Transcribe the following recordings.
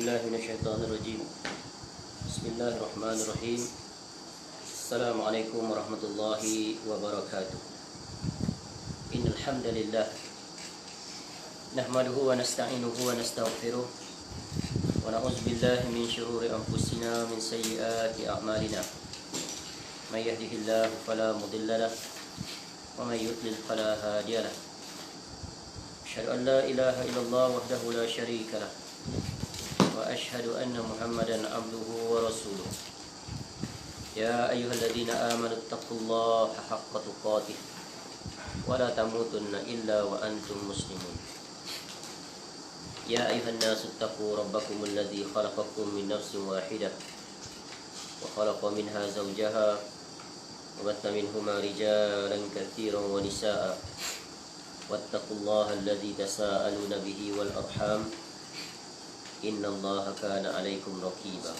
بالله من الشيطان الرجيم. بسم الله الرحمن الرحيم. السلام عليكم ورحمة الله وبركاته. إن الحمد لله نحمده ونستعينه ونستغفره ونعوذ بالله من شرور أنفسنا ومن سيئات أعمالنا. من يهده الله فلا مضل له ومن يضلل فلا هادي له. أشهد أن لا إله إلا الله وحده لا شريك له وأشهد أن محمدا عبده ورسوله. يا أيها الذين آمنوا اتقوا الله حق تقاته ولا تموتن إلا وأنتم مسلمون. يا أيها الناس اتقوا ربكم الذي خلقكم من نفس واحدة وخلق منها زوجها وبث منهما رجالا كثيرا ونساء واتقوا الله الذي تساءلون به والأرحام إن الله كان عليكم رقيبا.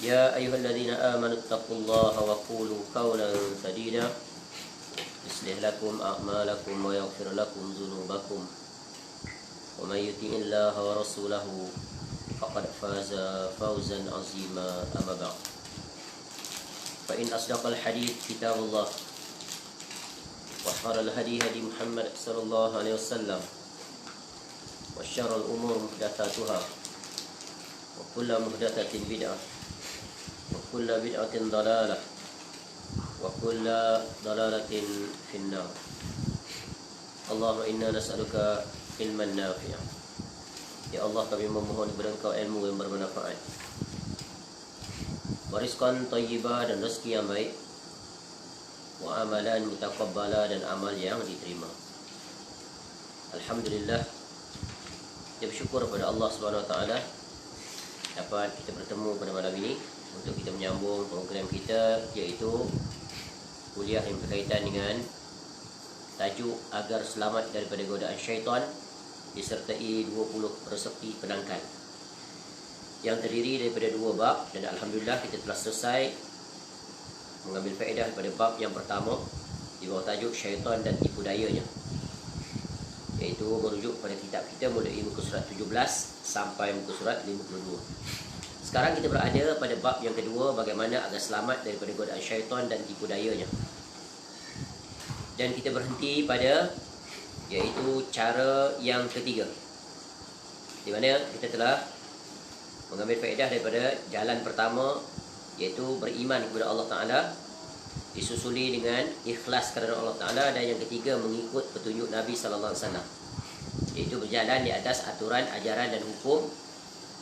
يا أيها الذين آمنوا اتقوا الله وقولوا قولا سديدا يصلح لكم أعمالكم ويغفر لكم ذنوبكم ومن يطع الله ورسوله فقد فاز فوزا عظيما. أما بعد فإن أصدق الحديث كتاب الله وخير الهدي هدي محمد صلى الله عليه وسلم وشر الأمور محدثاتها وكل محدثة بدعة وكل بدعة ضلالة وكل ضلالة في النار. اللهم إنا نسألك علما نافعا. Ya Allah, kami memohon kepada Engkau ilmu yang bermanfaat, wariskan thayyibah dan rezeki yang baik, wa amalan mutaqabbala dan amal yang diterima. Alhamdulillah, kita bersyukur kepada Allah Subhanahu Wa Taala dapat kita bertemu pada malam ini untuk kita menyambung program kita, iaitu kuliah yang berkaitan dengan tajuk agar selamat daripada godaan syaitan, disertai 20 resepi penangkal yang terdiri daripada 2 bab. Dan alhamdulillah kita telah selesai mengambil faedah daripada bab yang pertama di bawah tajuk syaitan dan tipu dayanya, iaitu merujuk pada kitab kita mulai muka surat 17 sampai muka surat 52. Sekarang kita berada pada bab yang kedua, bagaimana agar selamat daripada godaan syaitan dan tipu dayanya. Dan kita berhenti pada iaitu cara yang ketiga, di mana kita telah mengambil faedah daripada jalan pertama, iaitu beriman kepada Allah Ta'ala, disusuli dengan ikhlas kerana Allah Ta'ala, dan yang ketiga mengikut petunjuk Nabi SAW, iaitu berjalan di atas aturan, ajaran dan hukum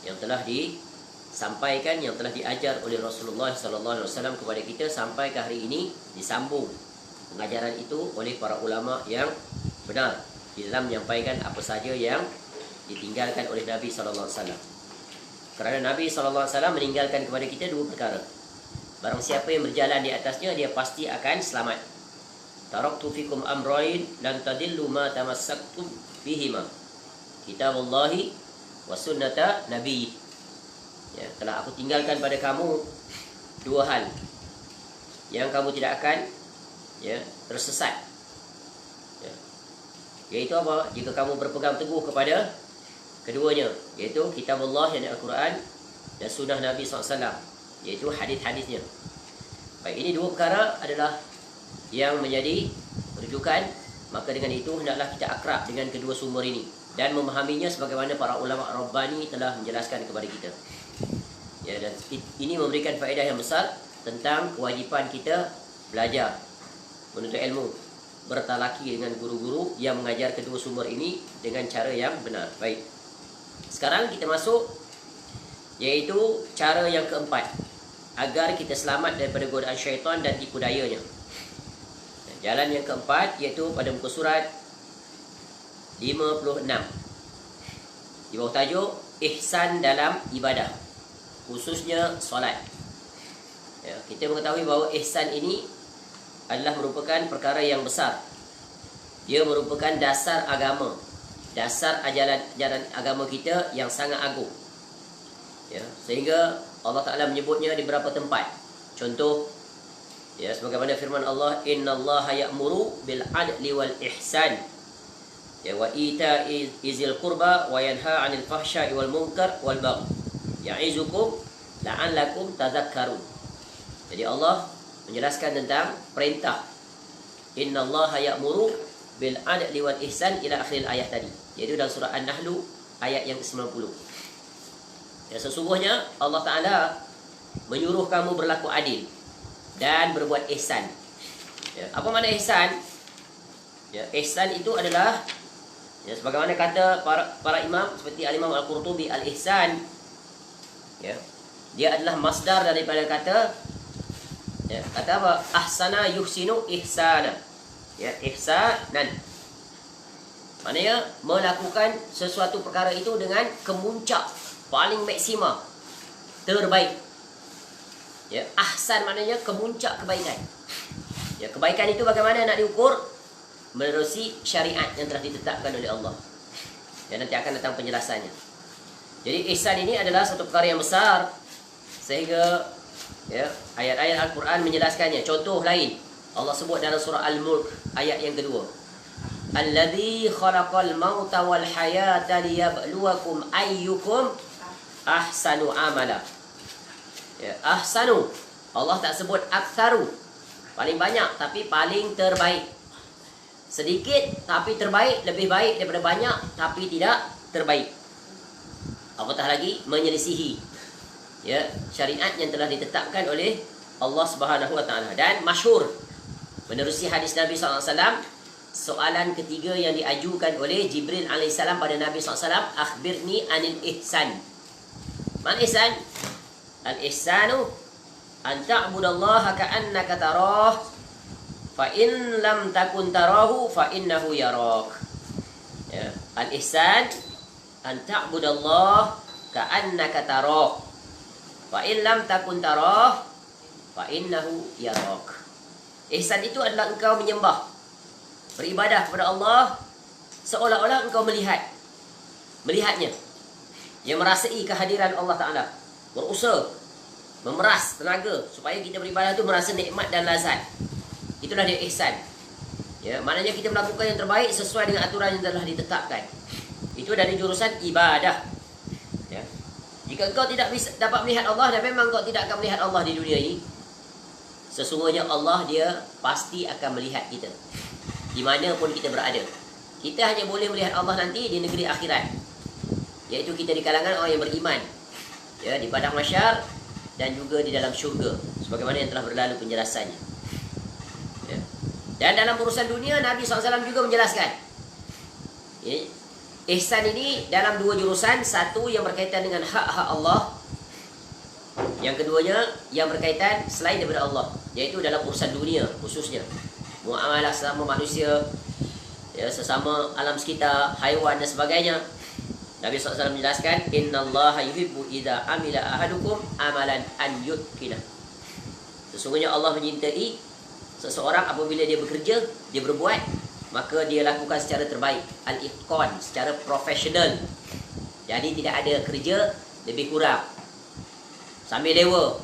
yang telah disampaikan, yang telah diajar oleh Rasulullah SAW kepada kita sampai ke hari ini, disambung pengajaran itu oleh para ulama yang benar di dalam menyampaikan apa saja yang ditinggalkan oleh Nabi SAW. Kerana Nabi SAW meninggalkan kepada kita 2 perkara. Barang siapa yang berjalan di atasnya, dia pasti akan selamat. Taraktu fikum amrayn lan tadillu ma tamassaktum bihima, kitabullahi wa sunnata nabi. Ya, telah aku tinggalkan pada kamu 2 hal yang kamu tidak akan tersesat. Iaitu apa? Jika kamu berpegang teguh kepada keduanya, iaitu kitabullah yang Al-Quran dan sunnah Nabi SAW, iaitu hadis-hadisnya. Baik, ini 2 perkara adalah yang menjadi rujukan. Maka dengan itu hendaklah kita akrab dengan kedua sumber ini dan memahaminya sebagaimana para ulama Rabbani telah menjelaskan kepada kita. Ya, dan ini memberikan faedah yang besar tentang kewajipan kita belajar, menuntut ilmu, bertalaki dengan guru-guru yang mengajar kedua sumber ini dengan cara yang benar. Baik, sekarang kita masuk iaitu cara yang keempat agar kita selamat daripada godaan syaitan dan tipu dayanya. Jalan yang keempat iaitu pada muka surat 56 di bawah tajuk ihsan dalam ibadah, khususnya solat. Ya, kita mengetahui bahawa ihsan ini adalah merupakan perkara yang besar. Dia merupakan dasar agama, dasar ajaran agama kita yang sangat agung. Ya, sehingga Allah Ta'ala menyebutnya di beberapa tempat. Contoh, sebagaimana firman Allah, innallaha ya'muru bil adli wal ihsan Ya, wa ita'izil qurba wa yanha 'anil fahsya'i wal munkar wal baghi. Ya'izukum la'allakum tadhakkarun. Jadi Allah menjelaskan tentang perintah. Innallaha ya'muru bil 'adli wal ihsan ila akhir ayat tadi. Iaitu dalam surah An-Nahl ayat yang ke-90. Ya, sesungguhnya Allah Taala menyuruh kamu berlaku adil dan berbuat ihsan. Ya, apa makna ihsan? Ya, ihsan itu adalah, ya, sebagaimana kata para imam seperti Al-Imam Al-Qurtubi, al-ihsan, ya, dia adalah masdar daripada kata, ya, kata apa? Ahsana yuhsinu ihsana. Ya, ihsanan. Maknanya melakukan sesuatu perkara itu dengan kemuncak, paling maksima, terbaik. Ya, ahsan maknanya kemuncak kebaikan. Ya, kebaikan itu bagaimana nak diukur? Menerusi syariat yang telah ditetapkan oleh Allah. Dan nanti akan datang penjelasannya. Jadi ihsan ini adalah satu perkara yang besar, sehingga, ya, ayat-ayat Al-Quran menjelaskannya. Contoh lain, Allah sebut dalam surah Al-Mulk ayat yang kedua. Alladzi khalaqal mauta wal hayata liyabluwakum ayyukum ahsanu amala. Ya, ahsanu. Allah tak sebut aktsaru, paling banyak, tapi paling terbaik. Sedikit tapi terbaik, lebih baik daripada banyak tapi tidak terbaik. Apatah lagi menyelisihi, ya, syariat yang telah ditetapkan oleh Allah Subhanahu wa taala. Dan masyhur menerusi hadis Nabi SAW, soalan ketiga yang diajukan oleh Jibril alaihissalam pada Nabi SAW, akhbirni anil ihsan. Man ihsan? Al ihsanu an ta'budallaha ka'annaka tarah, fa in lam takun tarahu fa innahu yarak. Ya, al ihsan an ta'budallaha ka'annaka tarah, fa in lam takun tarah fa innahu yarak. Ihsan itu adalah engkau menyembah, beribadah kepada Allah seolah-olah engkau melihatnya, yang merasai kehadiran Allah Ta'ala, berusaha memeras tenaga supaya kita beribadah itu merasa nikmat dan lazat. Itulah dia ihsan. Ya, maknanya kita melakukan yang terbaik sesuai dengan aturan yang telah ditetapkan. Itu dari jurusan ibadah. Ya. Jika engkau tidak bisa dapat melihat Allah, dan memang engkau tidak akan melihat Allah di dunia ini, sesungguhnya Allah dia pasti akan melihat kita dimanapun kita berada. Kita hanya boleh melihat Allah nanti di negeri akhirat, iaitu kita di kalangan orang yang beriman, ya, di padang mahsyar dan juga di dalam syurga, sebagaimana yang telah berlalu penjelasannya. Ya. Dan dalam urusan dunia, Nabi SAW juga menjelaskan, ya, ihsan ini dalam dua jurusan. Satu yang berkaitan dengan hak-hak Allah, yang keduanya yang berkaitan selain daripada Allah, yaitu dalam urusan dunia khususnya, muamalah sesama manusia, ya, sesama alam sekitar, haiwan dan sebagainya. Nabi SAW menjelaskan, innallaha yuhibbu idza amila ahadukum amalan an yutqina. Sesungguhnya Allah menyintai seseorang apabila dia bekerja, dia berbuat, maka dia lakukan secara terbaik, al-itqan, secara profesional. Jadi tidak ada kerja lebih kurang, sambil dewa,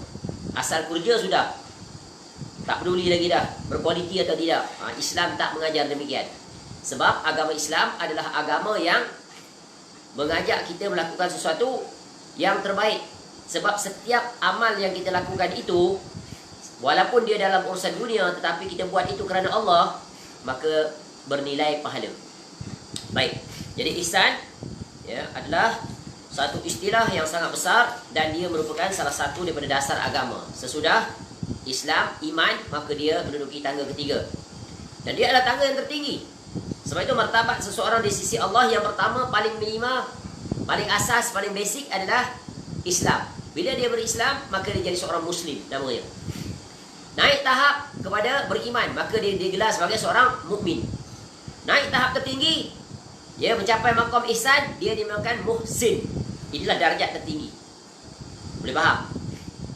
asal kerja sudah, tak peduli lagi dah berkualiti atau tidak. Islam tak mengajar demikian. Sebab agama Islam adalah agama yang mengajak kita melakukan sesuatu yang terbaik. Sebab setiap amal yang kita lakukan itu, walaupun dia dalam urusan dunia, tetapi kita buat itu kerana Allah, maka bernilai pahala. Baik, jadi ihsan, ya, adalah satu istilah yang sangat besar, dan dia merupakan salah satu daripada dasar agama. Sesudah Islam, iman, maka dia menduduki tangga ketiga, dan dia adalah tangga yang tertinggi. Sebab itu martabat seseorang di sisi Allah yang pertama, paling minima, paling asas, paling basic adalah Islam. Bila dia berislam, maka dia jadi seorang Muslim namanya. Naik tahap kepada beriman, maka dia digelar sebagai seorang mukmin. Naik tahap tertinggi, dia mencapai maqam ihsan, dia dinamakan muhsin. Inilah darjat tertinggi. Boleh faham?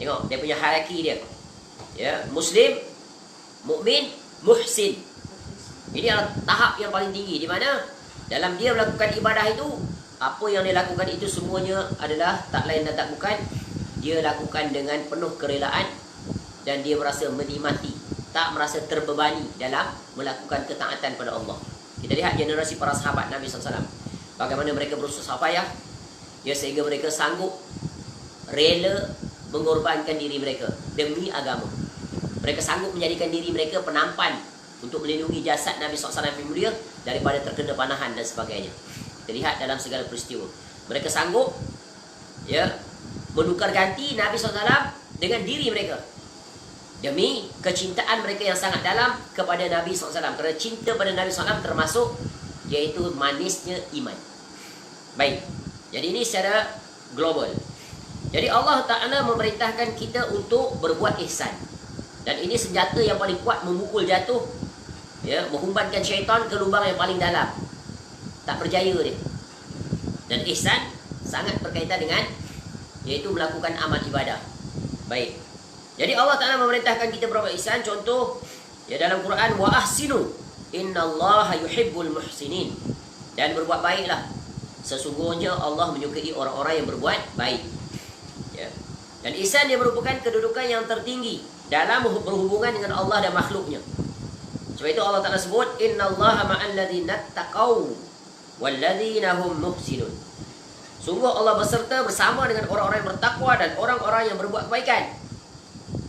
Tengok dia punya hierarki dia. Ya, Muslim, mukmin, muhsin. Ini adalah tahap yang paling tinggi, di mana dalam dia melakukan ibadah itu, apa yang dia lakukan itu semuanya adalah tak lain dan tak bukan, dia lakukan dengan penuh kerelaan, dan dia merasa menikmati, tak merasa terbebani dalam melakukan ketaatan pada Allah. Kita lihat generasi para sahabat Nabi SAW. Bagaimana mereka bersusah payah, ya, sehingga mereka sanggup rela mengorbankan diri mereka demi agama. Mereka sanggup menjadikan diri mereka penampan untuk melindungi jasad Nabi SAW yang mulia daripada terkena panahan dan sebagainya. Kita lihat dalam segala peristiwa. Mereka sanggup, ya, menukar ganti Nabi SAW dengan diri mereka demi kecintaan mereka yang sangat dalam kepada Nabi SAW. Kerana cinta pada Nabi SAW termasuk iaitu manisnya iman. Baik, jadi ini secara global. Jadi Allah Ta'ala memerintahkan kita untuk berbuat ihsan. Dan ini senjata yang paling kuat memukul jatuh, ya, menghumbankan syaitan ke lubang yang paling dalam. Tak berjaya dia. Dan ihsan sangat berkaitan dengan iaitu melakukan amal ibadah. Baik. Jadi Allah Ta'ala memerintahkan kita berbuat ihsan. Contoh, ya, dalam Quran, wa ahsinu innallaha yuhibbul muhsinin. Dan berbuat baiklah. Sesungguhnya Allah menyukai orang-orang yang berbuat baik. Ya. Dan ihsan dia merupakan kedudukan yang tertinggi dalam berhubungan dengan Allah dan makhluknya. Sebab itu Allah Ta'ala sebut, innallaha ma'al ladzina taqaw wal ladzina hum muhsinun. Sungguh Allah beserta bersama dengan orang-orang yang bertakwa dan orang-orang yang berbuat kebaikan.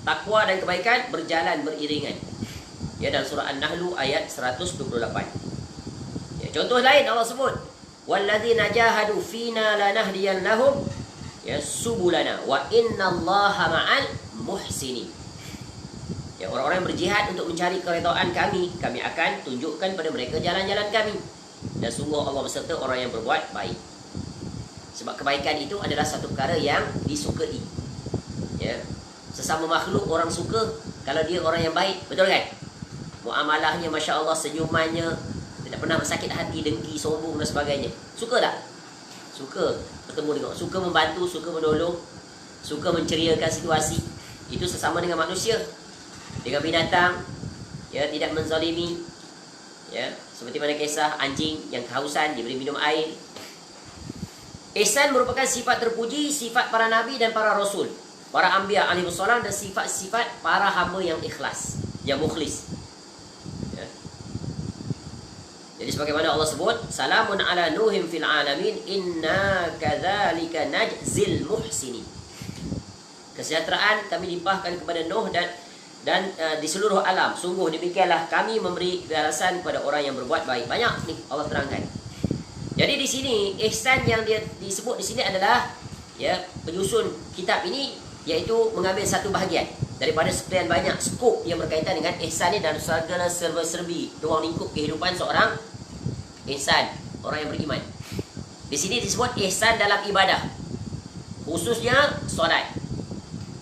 Takwa dan kebaikan berjalan beriringan. Ya, dalam surah An-Nahl ayat 128. Ya, contoh lain Allah sebut, walladzina jahadu fina lanahdiyannahum ya subulana wa innallaha ma'al muhsinin. Ya, orang-orang yang berjihad untuk mencari keredaan kami akan tunjukkan pada mereka jalan-jalan kami. Dan sungguh Allah beserta orang yang berbuat baik. Sebab kebaikan itu adalah satu perkara yang disukai. Ya. Sesama makhluk orang suka kalau dia orang yang baik, betul kan? Muamalahnya, Masya Allah, senyumannya, tidak pernah sakit hati, dengki, sombong dan sebagainya. Suka tak? Suka bertemu dengan, suka membantu, suka menolong, suka menceriakan situasi. Itu sesama dengan manusia. Dengan binatang, ya, tidak menzalimi. Ya, seperti mana kisah anjing yang kehausan diberi minum air. Ihsan merupakan sifat terpuji, sifat para nabi dan para rasul, para anbiya alaihi wassalam, dan sifat-sifat para hamba yang ikhlas, yang mukhlis. Ya. Jadi sebagaimana Allah sebut, salamun ala nuhim fil alamin inna kadzalika najzil muhsinin. Kesejahteraan kami limpahkan kepada Nuh dan di seluruh alam. Sungguh demikianlah kami memberi balasan kepada orang yang berbuat baik. Banyak ni Allah terangkan. Jadi di sini ihsan yang dia disebut di sini adalah, ya, penyusun kitab ini, iaitu mengambil satu bahagian daripada sekian banyak skop yang berkaitan dengan ihsan ini dan segala serba-serbi ruang lingkup kehidupan seorang insan, orang yang beriman. Di sini disebut ihsan dalam ibadah, khususnya solat.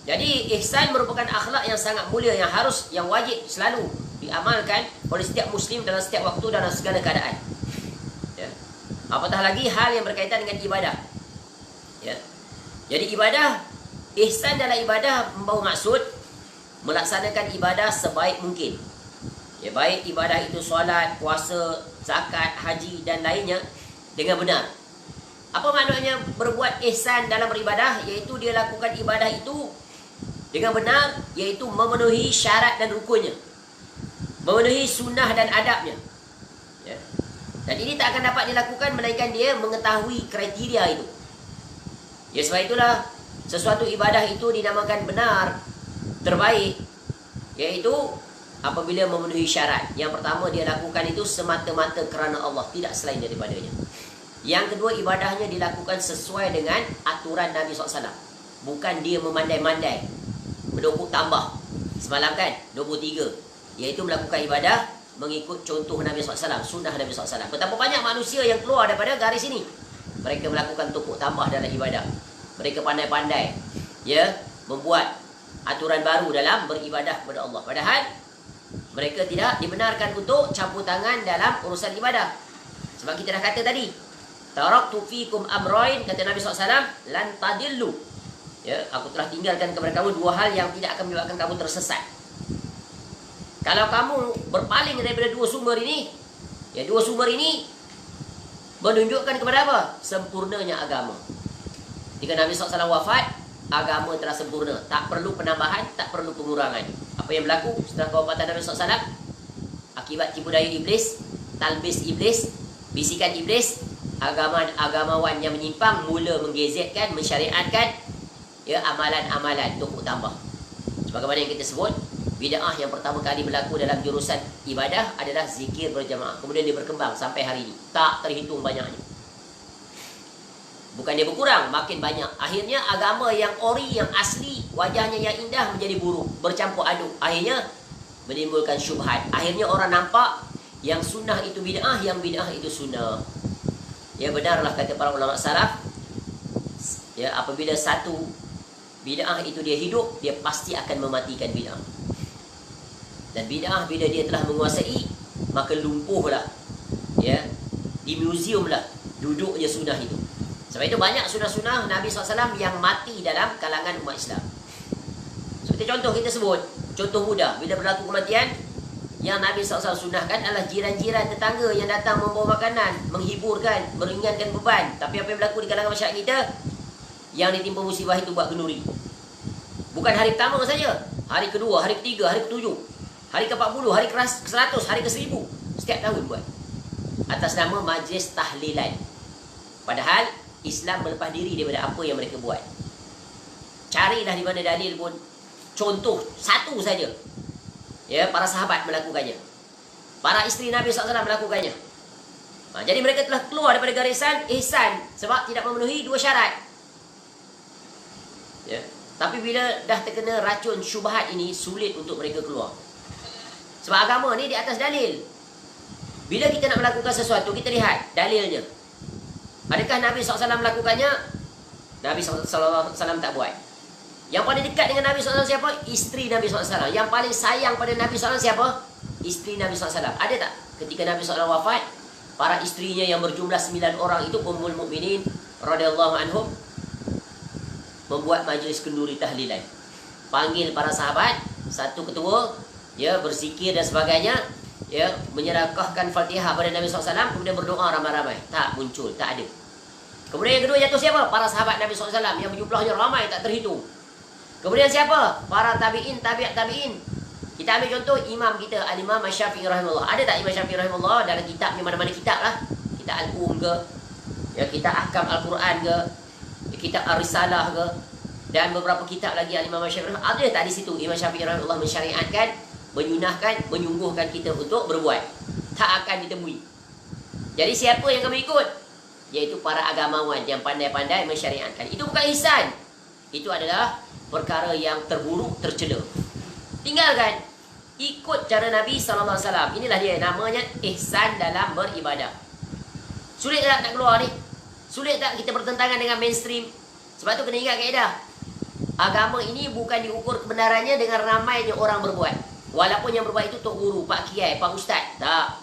Jadi ihsan merupakan akhlak yang sangat mulia, yang harus, yang wajib selalu diamalkan oleh setiap muslim dalam setiap waktu, dalam segala keadaan. Ya. Apatah lagi hal yang berkaitan dengan ibadah. Ya. Jadi ibadah, ihsan dalam ibadah membawa maksud melaksanakan ibadah sebaik mungkin. Ya, baik ibadah itu solat, puasa, zakat, haji dan lainnya dengan benar. Apa maknanya berbuat ihsan dalam beribadah? Iaitu dia lakukan ibadah itu dengan benar, iaitu memenuhi syarat dan rukunnya, memenuhi sunnah dan adabnya. Ya. Dan ini tak akan dapat dilakukan melainkan dia mengetahui kriteria itu. Ya, sebab itulah sesuatu ibadah itu dinamakan benar, terbaik, iaitu apabila memenuhi syarat. Yang pertama, dia lakukan itu semata-mata kerana Allah, tidak selain daripadanya. Yang kedua, ibadahnya dilakukan sesuai dengan aturan Nabi SAW. Bukan dia memandai-mandai, mendukuk tambah. Semalam kan 23, iaitu melakukan ibadah mengikut contoh Nabi SAW, sunnah Nabi SAW. Betapa banyak manusia yang keluar daripada garis ini. Mereka melakukan tukuk tambah dalam ibadah. Mereka pandai-pandai, ya, membuat aturan baru dalam beribadah kepada Allah. Padahal mereka tidak dibenarkan untuk campur tangan dalam urusan ibadah. Sebab kita dah kata tadi, taraktu fikum amrain, kata Nabi SAW, lan tadillu. Ya, aku telah tinggalkan kepada kamu dua hal yang tidak akan menyebabkan kamu tersesat. Kalau kamu berpaling daripada dua sumber ini, ya, dua sumber ini menunjukkan kepada apa? Sempurnanya agama. Jika Nabi SAW wafat, agama telah sempurna. Tak perlu penambahan, tak perlu pengurangan. Apa yang berlaku setelah kewafatan Nabi SAW? Akibat tipu daya iblis, talbis iblis, bisikan iblis, agamawan yang menyimpang mula menggezetkan, mensyariatkan ya amalan-amalan untuk tambah. Sebagaimana yang kita sebut, bid'ah yang pertama kali berlaku dalam jurusan ibadah adalah zikir berjamaah. Kemudian dia berkembang sampai hari ini, tak terhitung banyaknya. Bukan dia berkurang, makin banyak. Akhirnya agama yang ori, yang asli, wajahnya yang indah menjadi buruk, bercampur aduk. Akhirnya menimbulkan syubhat. Akhirnya orang nampak yang sunnah itu bid'ah, yang bid'ah itu sunnah. Ya, benarlah kata para ulama salaf, ya, apabila satu bid'ah itu dia hidup, dia pasti akan mematikan bid'ah. Dan bid'ah bila dia telah menguasai, maka lumpuhlah, ya, di museum lah duduknya sunnah itu. Sebab itu banyak sunnah-sunnah Nabi SAW yang mati dalam kalangan umat Islam. Seperti contoh kita sebut, contoh mudah, bila berlaku kematian, yang Nabi SAW sunnahkan adalah jiran-jiran tetangga yang datang membawa makanan, menghiburkan, meringankan beban. Tapi apa yang berlaku di kalangan masyarakat kita, yang ditimpa musibah itu buat kenduri. Bukan hari pertama saja, hari kedua, hari ketiga, hari ketujuh, hari ke-40, hari ke-100, hari ke-1000. Setiap tahun buat. Atas nama majlis tahlilan. Padahal Islam melepas diri daripada apa yang mereka buat. Carilah di mana dalil pun. Contoh satu saja. Ya, para sahabat melakukannya. Para isteri Nabi SAW melakukannya. Jadi mereka telah keluar daripada garisan ihsan sebab tidak memenuhi dua syarat. Ya. Tapi bila dah terkena racun syubhat ini, sulit untuk mereka keluar. Sebab agama ni di atas dalil. Bila kita nak melakukan sesuatu, kita lihat dalilnya. Adakah Nabi SAW melakukannya? Nabi SAW tak buat. Yang paling dekat dengan Nabi SAW siapa? Isteri Nabi SAW. Yang paling sayang pada Nabi SAW siapa? Isteri Nabi SAW. Ada tak? Ketika Nabi SAW wafat, para isterinya yang berjumlah 9 orang itu, Ummul Mukminin radhiyallahu anhum, membuat majlis kenduri tahlilan. Panggil para sahabat, satu ketua, ya, berzikir dan sebagainya, ya, menyerahkan Fatihah pada Nabi SAW, kemudian berdoa ramai-ramai. Tak muncul, tak ada. Kemudian yang kedua jatuh siapa? Para sahabat Nabi SAW yang berjumlahnya ramai tak terhitung. Kemudian siapa? Para tabi'in, tabi'at tabi'in. Kita ambil contoh imam kita, Al-Imam Asy-Syafi'i rahimahullah. Ada tak Imam Syafi'i rahimahullah dalam kitabnya, mana-mana kitab lah, kitab Al-Um ke, ya, kitab Ahkam Al-Quran ke, ya, kitab Ar-Risalah ke, dan beberapa kitab lagi Al-Imam Syafi'i rahimahullah. Ada tak di situ Imam Syafi'i rahimahullah mensyariatkan, menyunahkan, menyungguhkan kita untuk berbuat? Tak akan ditemui. Jadi siapa yang kami ikut? Iaitu para agamawan yang pandai-pandai mensyariatkan. Itu bukan ihsan. Itu adalah perkara yang terburuk, tercela. Tinggalkan. Ikut cara Nabi SAW. Inilah dia, namanya ihsan dalam beribadah. Sulit tak nak keluar ni? Sulit tak kita bertentangan dengan mainstream? Sebab tu kena ingat kaedah. Agama ini bukan diukur kebenarannya dengan ramainya orang berbuat. Walaupun yang berbuat itu Tok Guru, Pak Kiai, Pak Ustaz. Tak.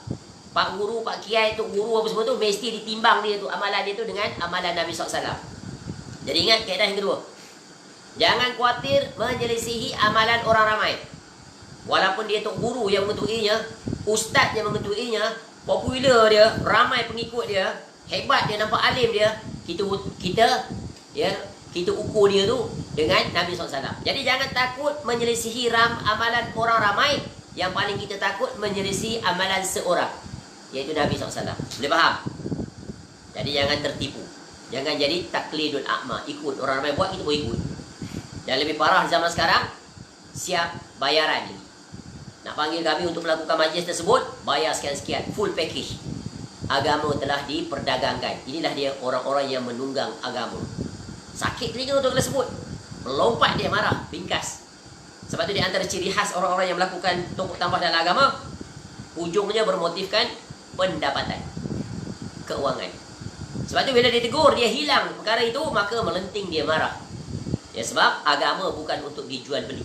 Pak Guru, Pak Kiai, Tok Guru apa semua tu, mesti ditimbang dia tu, amalan dia tu dengan amalan Nabi SAW. Jadi ingat kaedah yang kedua. Jangan khawatir menyelisihi amalan orang ramai. Walaupun dia Tok Guru yang mengetuainya, Ustaz yang mengetuainya, popular dia, ramai pengikut dia, hebat dia, nampak alim dia, kita ukur dia tu dengan Nabi SAW. Jadi jangan takut menyelisihi amalan orang ramai. Yang paling kita takut menyelisihi amalan seorang, iaitu Nabi SAW. Boleh faham? Jadi jangan tertipu. Jangan jadi taklidul a'ma. Ikut orang ramai buat, kita pun ikut. Dan lebih parah zaman sekarang, siap bayaran ni. Nak panggil kami untuk melakukan majlis tersebut, bayar sekian-sekian, full package. Agama telah diperdagangkan. Inilah dia orang-orang yang menunggang agama. Sakit telinga untuk kita sebut. Melompat dia, marah, ringkas. Sebab itu di antara ciri khas orang-orang yang melakukan tumpuk tambah dalam agama, ujungnya bermotifkan pendapatan, keuangan. Sebab itu bila dia tegur, dia hilang perkara itu, maka melenting dia marah. Ya, sebab agama bukan untuk dijual beli.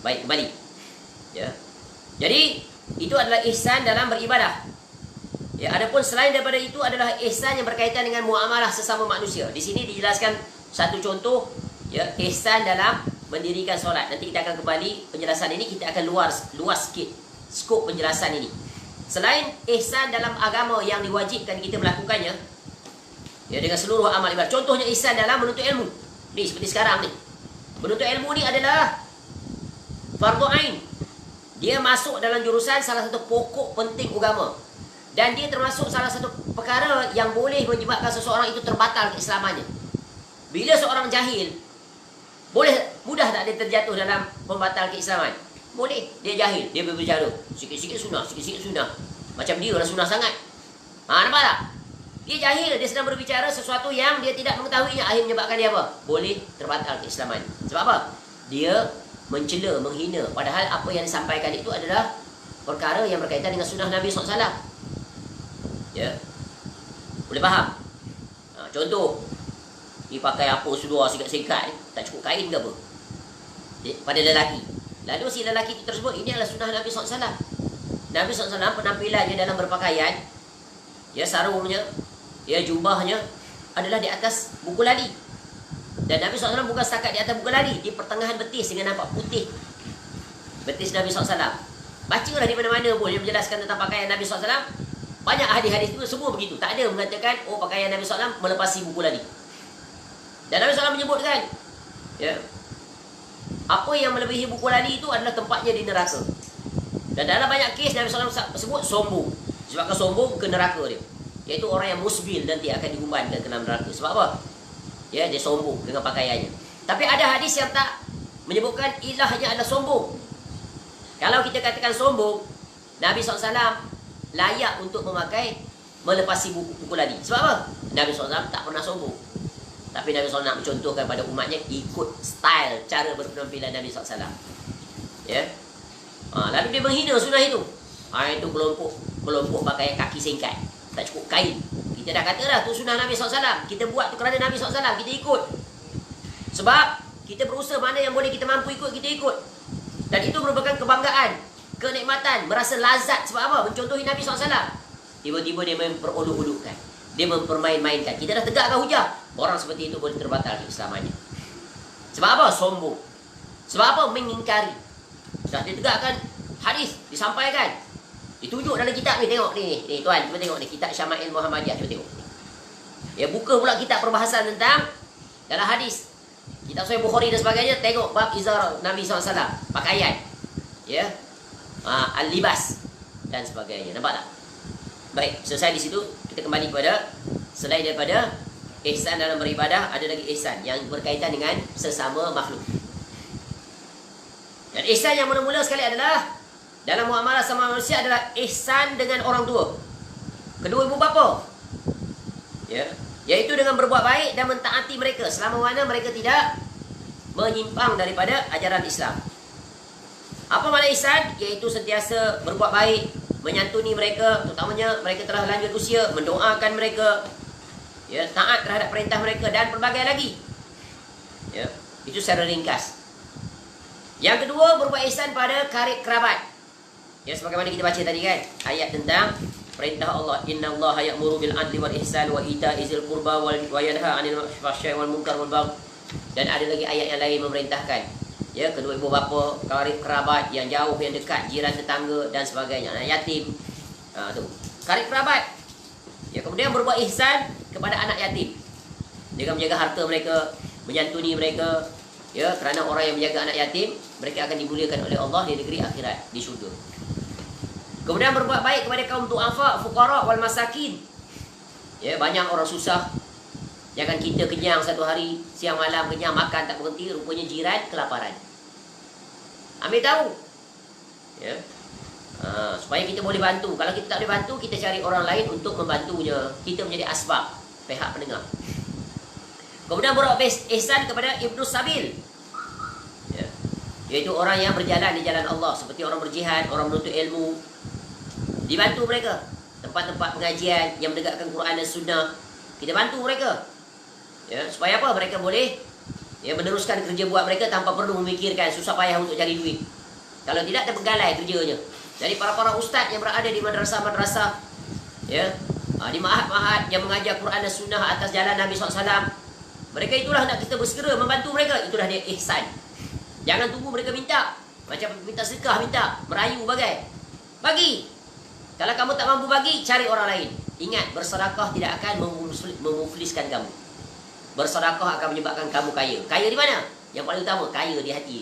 Baik, kembali. Ya. Jadi itu adalah ihsan dalam beribadah. Ya, adapun selain daripada itu adalah ihsan yang berkaitan dengan muamalah sesama manusia. Di sini dijelaskan satu contoh, ya, ihsan dalam mendirikan solat. Nanti kita akan kembali penjelasan ini, kita akan luas sikit skop penjelasan ini. Selain ihsan dalam agama yang diwajibkan kita melakukannya, ya, dengan seluruh amal ibadah. Contohnya ihsan dalam menuntut ilmu. Ni seperti sekarang ni. Menuntut ilmu ni adalah fardhu ain. Dia masuk dalam jurusan salah satu pokok penting agama. Dan dia termasuk salah satu perkara yang boleh menyebabkan seseorang itu terbatal keislamannya. Bila seorang jahil, boleh mudah tak dia terjatuh dalam pembatal keislaman? Boleh. Dia jahil, dia berbicara sikit-sikit sunnah, sikit-sikit sunnah. Macam dia orang sunnah sangat. Nampak tak? Dia jahil, dia sedang berbicara sesuatu yang dia tidak mengetahuinya, akhirnya menyebabkan dia apa? Boleh terbatal keislaman. Sebab apa? Dia mencela, menghina. Padahal apa yang disampaikan itu adalah perkara yang berkaitan dengan sunnah Nabi SAW. Ya, boleh faham? Contoh, dia pakai apa seluar singkat-singkat, tak cukup kain ke apa? Pada lelaki. Lalu si lelaki itu tersebut, ini adalah sunnah Nabi SAW. Nabi SAW penampilannya dalam berpakaian, ya, sarungnya, ya, jubahnya adalah di atas buku lali. Dan Nabi SAW bukan setakat di atas buku lali, di pertengahan betis dengan nampak putih betis Nabi SAW. Bacalah di mana-mana pun yang menjelaskan tentang pakaian Nabi SAW. Banyak hadis-hadis itu semua begitu. Tak ada mengatakan, oh, pakaian Nabi SAW melepasi buku lali. Dan Nabi SAW menyebutkan, ya, apa yang melebihi buku lali itu adalah tempatnya di neraka. Dan dalam banyak kes Nabi SAW sebut sombong. Sebabkan sombong ke neraka dia. Iaitu orang yang musbil nanti akan diumbankan ke dalam neraka. Sebab apa? Ya, dia sombong dengan pakaiannya. Tapi ada hadis yang tak menyebutkan ilahnya adalah sombong. Kalau kita katakan sombong, Nabi SAW layak untuk memakai melepasi buku lali. Sebab apa? Nabi SAW tak pernah sombong. Tapi Nabi SAW nak mencontohkan pada umatnya ikut style, cara berpenampilan Nabi SAW. Ya. Lalu dia menghina sunnah itu. Itu kelompok pakai kaki singkat, tak cukup kain. Kita dah kata dah tu sunnah Nabi SAW. Kita buat tu kerana Nabi SAW, kita ikut. Sebab kita berusaha mana yang boleh kita mampu ikut, kita ikut. Dan itu merupakan kebanggaan, kenikmatan, merasa lazat. Sebab apa? Mencontohi Nabi SAW. Tiba-tiba dia memperolok-olokkan, dia mempermain-mainkan. Kita dah tegakkan hujah, orang seperti itu boleh terbatal keislamannya. Sebab apa? Sombong. Sebab apa? Mengingkari. Dah ditegakkan hadis, disampaikan, ditunjuk dalam kitab ni. Tengok ni tuan, cuba tengok ni, kitab Syama'il Muhammadiyah. Cuba tengok. Ya, buka pula kitab perbahasan tentang dalam hadis, kitab Sahih Bukhari dan sebagainya. Tengok bab izar Nabi SAW, pakaian, ya, al-libas dan sebagainya. Nampak tak? Baik, selesai di situ. Kita kembali kepada, selain daripada ihsan dalam beribadah, ada lagi ihsan yang berkaitan dengan sesama makhluk. Dan ihsan yang mula-mula sekali adalah dalam muamalah sama manusia adalah ihsan dengan orang tua, kedua ibu bapa, ya, iaitu dengan berbuat baik dan mentaati mereka selama mana mereka tidak menyimpang daripada ajaran Islam. Apa makna ihsan? Iaitu sentiasa berbuat baik, menyantuni mereka, terutamanya mereka telah lanjut usia, mendoakan mereka, ya, taat terhadap perintah mereka dan pelbagai lagi. Ya, itu secara ringkas. Yang kedua, berbuat ihsan pada karib kerabat. Ya, sebagaimana kita baca tadi kan, ayat tentang perintah Allah, innallaha ya'muru bil adli wal ihsan wa ita'i zil qurba wa yanha 'anil fahsya'i wal munkar wal baghi. Dan ada lagi ayat yang lain memerintahkan, ya, kedua ibu bapa, karib kerabat, yang jauh, yang dekat, jiran tetangga dan sebagainya, anak yatim. Tu karib kerabat. Ya, kemudian berbuat ihsan kepada anak yatim dengan menjaga harta mereka, menyantuni mereka, ya, kerana orang yang menjaga anak yatim, mereka akan dimuliakan oleh Allah di negeri akhirat, di syurga. Kemudian berbuat baik kepada kaum du'afa, fuqara wal masakin. Ya, banyak orang susah. Jangan kita kenyang satu hari, siang malam kenyang, makan tak berhenti, rupanya jiran kelaparan. Ambil tahu. Ya. Supaya kita boleh bantu. Kalau kita tak boleh bantu, kita cari orang lain untuk membantunya. Kita menjadi asbab, pihak pendengar. Kemudian berbuat ihsan kepada ibnu sabil, ya, iaitu orang yang berjalan di jalan Allah, seperti orang berjihad, orang menuntut ilmu. Dibantu mereka. Tempat-tempat pengajian yang menegakkan Quran dan Sunnah, kita bantu mereka, ya, supaya apa? Mereka boleh, ya, meneruskan kerja buat mereka tanpa perlu memikirkan susah payah untuk cari duit. Kalau tidak, terpenggalai kerjanya. Jadi para ustaz yang berada di madrasah-madrasah, ya, di ma'had-ma'had yang mengajar Quran dan Sunnah atas jalan Nabi SAW, mereka itulah nak kita bersegera membantu mereka. Itulah dia ihsan. Jangan tunggu mereka minta, macam minta sedekah, minta merayu bagai. Bagi. Kalau kamu tak mampu bagi, cari orang lain. Ingat, bersedekah tidak akan memufliskan kamu. Bersedekah akan menyebabkan kamu kaya. Kaya di mana? Yang paling utama, kaya di hati.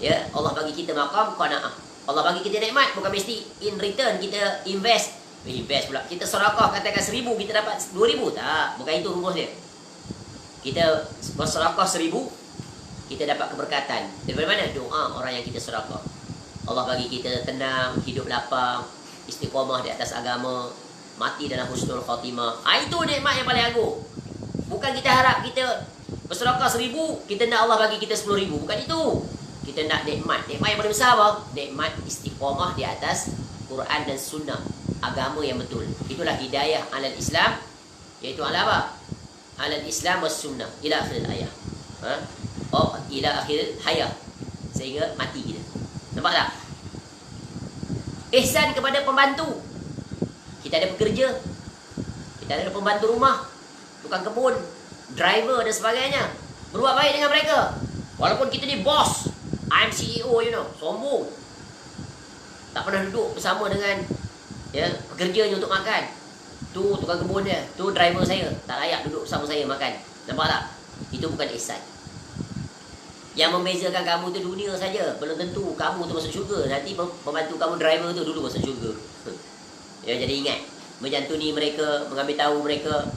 Ya, Allah bagi kita maqam qanaah. Allah bagi kita nikmat, bukan mesti in return kita invest Best pula. Kita sedekah katakan 1,000, kita dapat 2,000. Tak, bukan itu rumus dia. Kita bersedekah 1,000, kita dapat keberkatan. Daripada mana? Doa orang yang kita sedekah. Allah bagi kita tenang, hidup lapang, istiqamah di atas agama, mati dalam husnul khatimah. Itu nikmat yang paling agung. Bukan kita harap kita bersedekah 1,000, kita nak Allah bagi kita 10,000. Bukan itu. Kita nak nikmat. Nikmat yang paling besar apa? Nikmat istiqamah di atas Quran dan Sunnah, agama yang betul. Itulah hidayah alal Islam, iaitu ala apa? Alal Islam was Sunnah ila akhir ayat. Ila akhir hayat, sehingga mati kita. Nampak tak? Ihsan kepada pembantu. Kita ada pekerja, kita ada pembantu rumah, tukang kebun, driver dan sebagainya. Berbuat baik dengan mereka. Walaupun kita ni bos, I'm CEO, sombong. Tak pernah duduk bersama dengan pekerjanya untuk makan. Tu tukang kebun dia, tu driver saya, tak layak duduk bersama saya makan. Nampak tak? Itu bukan ihsan. Yang membezakan kamu tu dunia saja. Belum tentu kamu tu masuk syurga. Nanti pembantu kamu driver tu dulu masuk syurga. Jadi ingat, menyantuni mereka, mengambil tahu mereka.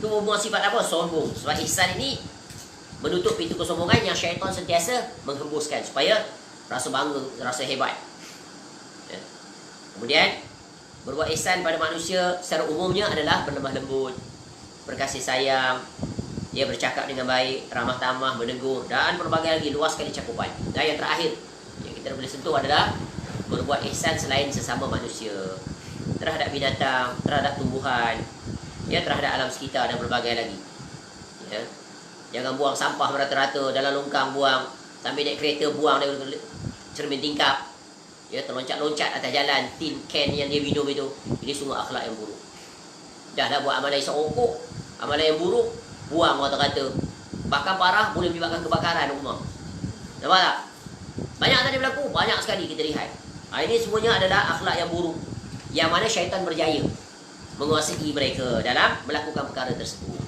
Tu membuat sifat apa? Sombong. Sebab ihsan ini menutup pintu kesombongan yang syaitan sentiasa menghembuskan supaya rasa bangga, rasa hebat. Kemudian berbuat ihsan pada manusia secara umumnya adalah berlemah lembut, berkasih sayang, dia bercakap dengan baik, ramah tamah, menegur, dan berbagai lagi, luas sekali cakupan. Dan yang terakhir yang kita boleh sentuh adalah berbuat ihsan selain sesama manusia, terhadap binatang, terhadap tumbuhan, terhadap alam sekitar dan berbagai lagi. Jangan buang sampah merata-rata dalam longkang, buang sambil naik kereta, buang dari cermin tingkap, terloncat-loncat atas jalan, tin can yang dia minum itu. Ini sungguh akhlak yang buruk. Dah buat amalan isok-okok, amalan yang buruk, buang kata-kata. Bahkan parah, boleh menyebabkan kebakaran rumah. Nampak tak? Banyak tadi berlaku, banyak sekali kita lihat. Ini semuanya adalah akhlak yang buruk, yang mana syaitan berjaya menguasai mereka dalam melakukan perkara tersebut.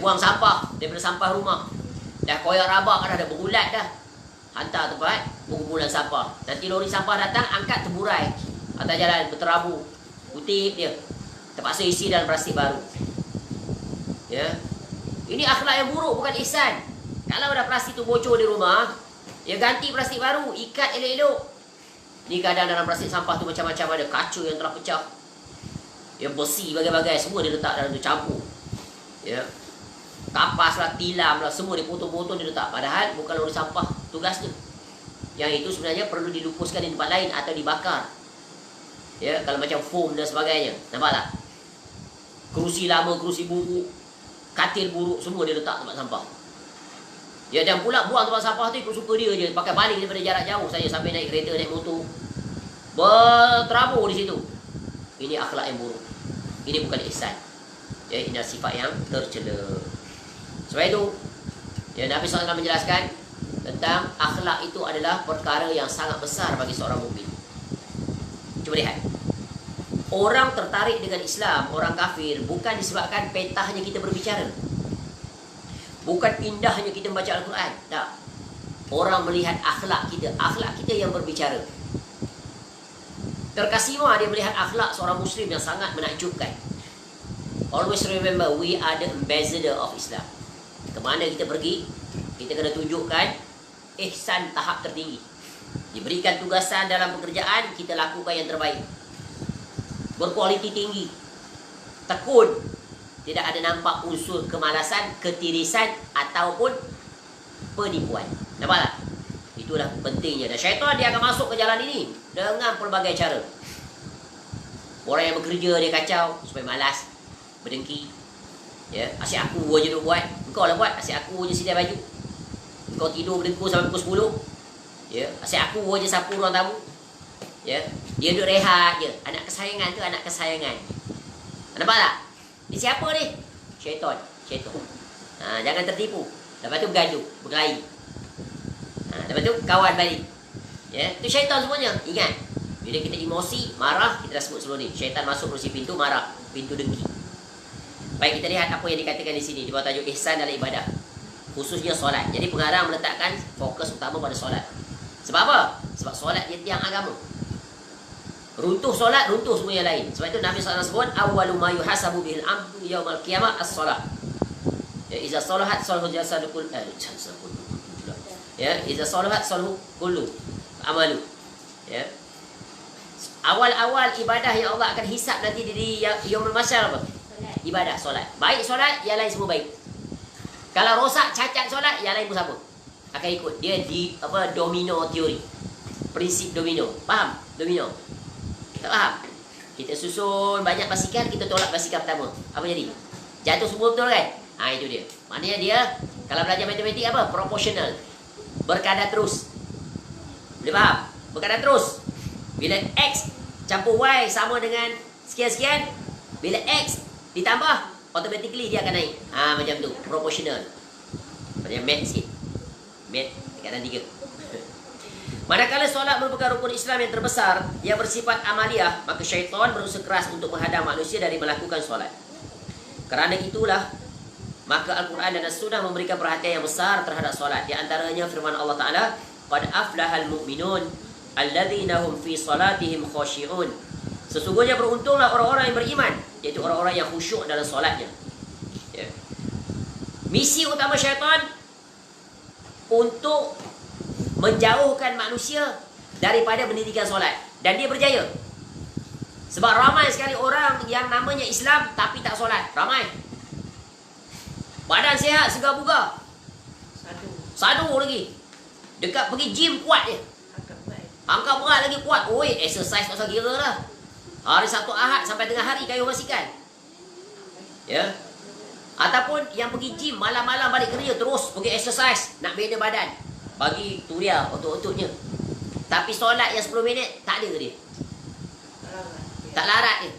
Buang sampah daripada sampah rumah, dah koyak rabak dah berulat dah, hantar tempat pengumpulan sampah. Nanti lori sampah datang, angkat terburai atas jalan, berterabu, kutip dia, terpaksa isi dalam plastik baru. Ini akhlak yang buruk, bukan ihsan. Kalau dah plastik tu bocor di rumah, ganti plastik baru, ikat elok-elok. Ni kadang dalam plastik sampah tu macam-macam ada, kaca yang telah pecah, besi bagai-bagai, semua dia letak dalam tu, campur. Kapas lah, tilam lah, semua dipotong-potong dia letak. Padahal bukan lori sampah tugas tu. Yang itu sebenarnya perlu dilupuskan di tempat lain atau dibakar. Kalau macam foam dan sebagainya. Nampak tak? Kerusi lama, kerusi buruk, katil buruk, semua dia letak tempat sampah. Dan pula buang tempat sampah tu ikut suka dia je. Pakai baling daripada jarak jauh. Saya sampai naik kereta, naik motor, berterabur di situ. Ini akhlak yang buruk. Ini bukan ihsan. Ini sifat yang tercela. Sebab itu Nabi SAW menjelaskan tentang akhlak itu adalah perkara yang sangat besar bagi seorang mukmin. Cuba lihat, orang tertarik dengan Islam, orang kafir, bukan disebabkan pentahnya kita berbicara, bukan indahnya kita membaca Al-Quran. Tak. Orang melihat akhlak kita yang berbicara. Terkesima dia melihat akhlak seorang Muslim yang sangat menakjubkan. Always remember, we are the ambassador of Islam. Kemana kita pergi, kita kena tunjukkan ihsan tahap tertinggi. Diberikan tugasan dalam pekerjaan, kita lakukan yang terbaik, berkualiti tinggi, tekun, tidak ada nampak unsur kemalasan, ketirisan ataupun penipuan. Nampak tak? Itulah pentingnya. Dan syaitan dia akan masuk ke jalan ini dengan pelbagai cara. Orang yang bekerja dia kacau supaya malas, berdengki. Asyik aku aja duk buat, engkau lah buat. Asyik aku aja sedia baju, engkau tidur berdengkur sampai pukul 10. Asyik aku aja sapu ruang tamu. Dia duduk rehat je. Anak kesayangan tu anak kesayangan. Nampak tak? Ni siapa ni? Syaitan. Jangan tertipu. Lepas tu bergaduh, berkelahi. Lepas tu kawan balik. Tu syaitan semuanya. Ingat, bila kita emosi, marah, kita dah sebut sebelum ni, syaitan masuk melalui pintu marah, pintu dengki. Baik, kita lihat apa yang dikatakan di sini di bawah tajuk ihsan dalam ibadah, khususnya solat. Jadi pengarang meletakkan fokus utama pada solat. Sebab apa? Sebab solat dia tiang agama. Runtuh solat, runtuh semua yang lain. Sebab itu Nabi SAW sebut, awwalu ma yuhasabu bihil abdu yaumal qiyamah as-solat. Ya, iza salahat salahu jasadu kullu. Ya, iza salahat salahu kullu amalu. Ya. Awal-awal ibadah yang Allah akan hisap nanti di yaumul mahsyar apa? Ibadah solat. Baik solat, yang lain semua baik. Kalau rosak, cacat solat, yang lain pun sama. Akan ikut. Dia di apa, domino teori. Prinsip domino. Faham? Domino. Tak faham? Kita susun banyak basikal, kita tolak basikal pertama. Apa jadi? Jatuh semua betul kan? Ha, itu dia. Maknanya dia, kalau belajar matematik apa? Proportional. Berkadar terus. Boleh faham? Berkadar terus. Bila X campur Y sama dengan sekian-sekian, bila X ditambah, automatically dia akan naik. Ha, macam tu. Proportional. Macam math sikit. Math kadang 3. Manakala solat merupakan rukun Islam yang terbesar yang bersifat amaliyah, maka syaitan berusaha keras untuk menghadang manusia dari melakukan solat. Kerana itulah, maka Al-Quran dan As-Sunnah memberikan perhatian yang besar terhadap solat. Di antaranya firman Allah Ta'ala, qad aflahal mu'minun alladzina hum fi salatihim khashi'un. Sesungguhnya beruntunglah orang-orang yang beriman, iaitu orang-orang yang khusyuk dalam solatnya. Ya. Misi utama syaitan untuk menjauhkan manusia daripada mendirikan solat. Dan dia berjaya. Sebab ramai sekali orang yang namanya Islam tapi tak solat. Ramai. Badan sihat, segar bugar. Sadu lagi. Dekat pergi gym kuat dia. Angkat berat lagi kuat. Oi, exercise tak usah kira lah. Hari Sabtu Ahad sampai tengah hari kayuh basikal. Ya. Ataupun yang pergi gym malam-malam balik kerja terus pergi exercise, nak bina badan. Bagi turia otot-ototnya. Tapi solat yang 10 minit tak ada ke dia? Tak larat dia.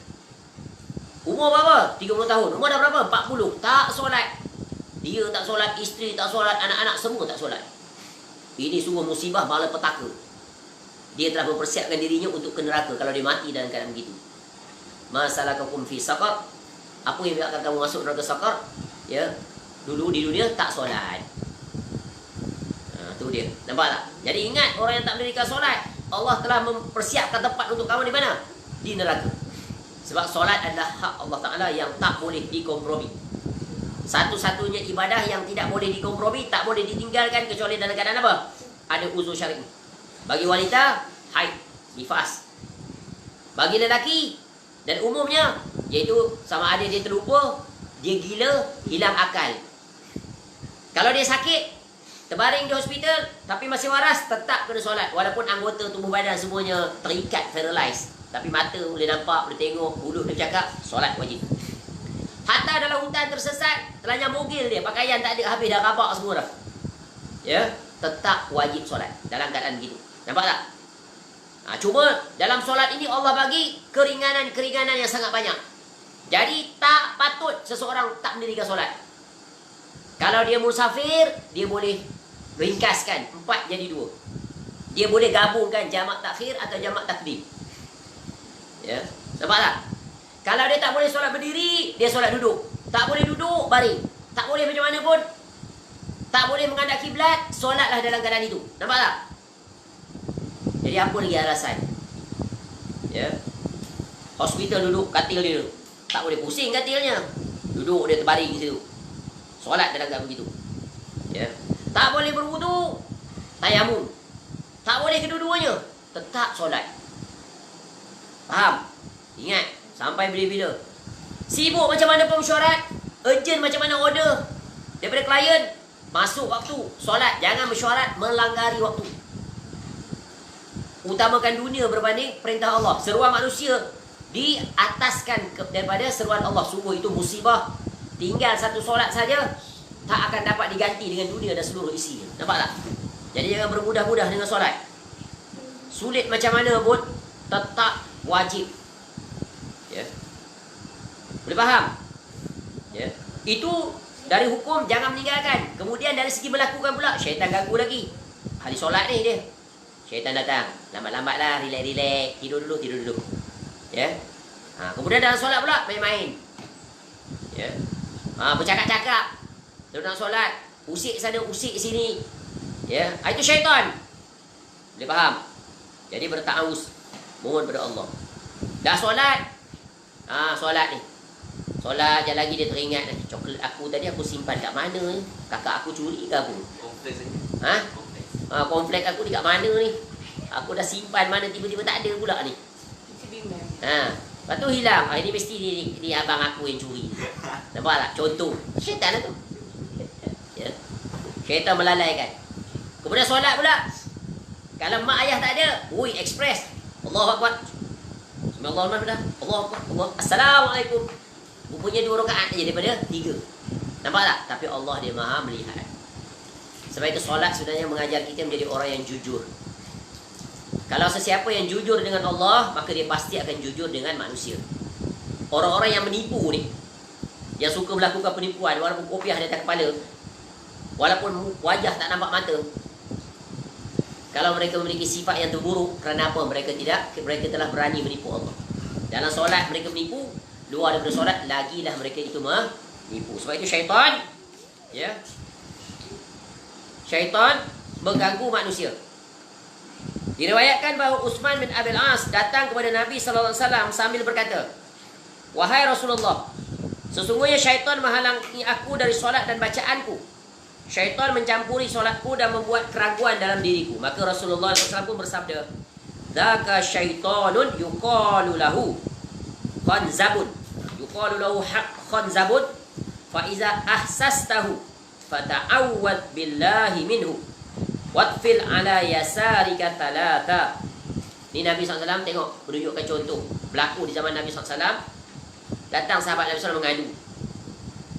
Umur berapa? 30 tahun. Umur dah berapa? 40. Tak solat. Dia tak solat, isteri tak solat, anak-anak semua tak solat. Ini sungguh musibah malapetaka. Dia telah mempersiapkan dirinya untuk ke neraka kalau dia mati dalam keadaan begitu. Masalakakum fi saqar. Apa yang akan kamu masuk neraka saqar? Ya. Dulu di dunia tak solat. Itu dia. Nampak tak? Jadi ingat, orang yang tak mendirikan solat, Allah telah mempersiapkan tempat untuk kamu di mana? Di neraka. Sebab solat adalah hak Allah Ta'ala yang tak boleh dikompromi. Satu-satunya ibadah yang tidak boleh dikompromi, tak boleh ditinggalkan kecuali dalam keadaan apa? Ada uzur syar'i. Bagi wanita, haid, nifas. Bagi lelaki, dan umumnya, iaitu sama ada dia terlupa, dia gila, hilang akal. Kalau dia sakit, terbaring di hospital tapi masih waras, tetap kena solat walaupun anggota tubuh badan semuanya terikat, paralyzed, tapi mata boleh nampak, boleh tengok, mulut boleh bercakap, solat wajib. Hatta dalam hutan tersesat, terlanyar mogil dia, pakaian tak ada, habis dah rabak semua dah. Ya, tetap wajib solat dalam keadaan begitu. Nampak tak? Cuma dalam solat ini Allah bagi keringanan-keringanan yang sangat banyak. Jadi tak patut seseorang tak mendirikan solat. Kalau dia musafir, dia boleh ringkaskan 4 jadi 2. Dia boleh gabungkan jamak takhir atau jamak takdim. Ya, nampak tak? Kalau dia tak boleh solat berdiri, dia solat duduk. Tak boleh duduk, baring. Tak boleh macam mana pun, tak boleh menghadap kiblat, solatlah dalam keadaan itu. Nampak tak? Jadi apa lagi alasan? Ya. Hospital duduk, katil dia duduk. Tak boleh pusing katilnya. Duduk dia terbaring di situ. Solat dalam keadaan begitu. Ya. Tak boleh berwudu, tayamum. Tak boleh kedua-duanya, tetap solat. Faham? Ingat, sampai bila-bila. Sibuk macam mana pemesyuarat, urgent macam mana order daripada klien, masuk waktu, solat. Jangan mesyuarat melanggar waktu. Utamakan dunia berbanding perintah Allah. Seruan manusia diataskan daripada seruan Allah. Sungguh itu musibah. Tinggal satu solat saja tak akan dapat diganti dengan dunia dan seluruh isinya. Nampak tak? Jadi jangan bermudah-mudah dengan solat. Sulit macam mana pun tetap wajib. Ya. Boleh faham? Ya. Itu dari hukum jangan meninggalkan. Kemudian dari segi melakukan pula, syaitan ganggu lagi. Hari solat ni dia, syaitan datang. Lambat-lambatlah, relax-relax, tidur dulu. Ya. Kemudian dalam solat pula main-main. Ya. Bercakap-cakap dalam solat, usik sana, usik sini. Ya, itu syaitan. Boleh faham? Jadi berta'awuz, mohon pada Allah. Dah solat. Solat ni. Solat je lagi dia teringat coklat aku tadi aku simpan kat mana ni? Kakak aku curi ke apa? Kompleks ni. Kompleks aku ni kat mana ni? Aku dah simpan mana tiba-tiba tak ada pula ni. Lepas tu hilang. Ini mesti ni abang aku yang curi. Nampak tak? Contoh. Syaitan lah tu. Ya. Syaitan melalaikan. Kemudian solat pula. Kalau mak ayah tak ada, express. Allahu Akbar. Bismillahirrahmanirrahim. Allahu Akbar. Assalamualaikum. Rupanya 2 rakaat saja daripada 3. Nampak tak? Tapi Allah dia maha melihat. Sebab itu solat sebenarnya mengajar kita menjadi orang yang jujur. Kalau sesiapa yang jujur dengan Allah, maka dia pasti akan jujur dengan manusia. Orang-orang yang menipu ni, yang suka melakukan penipuan, walaupun kopiah di atas kepala, walaupun wajah tak nampak mata, kalau mereka memiliki sifat yang terburuk, kerana apa? Mereka telah berani menipu Allah. Dalam solat mereka menipu, luar daripada solat lagilah mereka itu menipu. Sebab itu syaitan, ya, syaitan mengganggu manusia. Diriwayatkan bahawa Utsman bin Abil As datang kepada Nabi sallallahu alaihi wasallam sambil berkata, "Wahai Rasulullah, sesungguhnya syaitan menghalangi aku dari solat dan bacaanku. Syaitan mencampuri solatku dan membuat keraguan dalam diriku." Maka Rasulullah SAW pun bersabda, "Dzaka syaitanun yuqalu lahu khanzabun. Yuqalu lahu khanzabun. Fa iza ahsastahu fata'awwad billahi minhu. Watfil ala yasarika thalatha." Ni Nabi SAW tengok, menunjukkan contoh berlaku di zaman Nabi SAW. Datang sahabat Nabi SAW mengadu.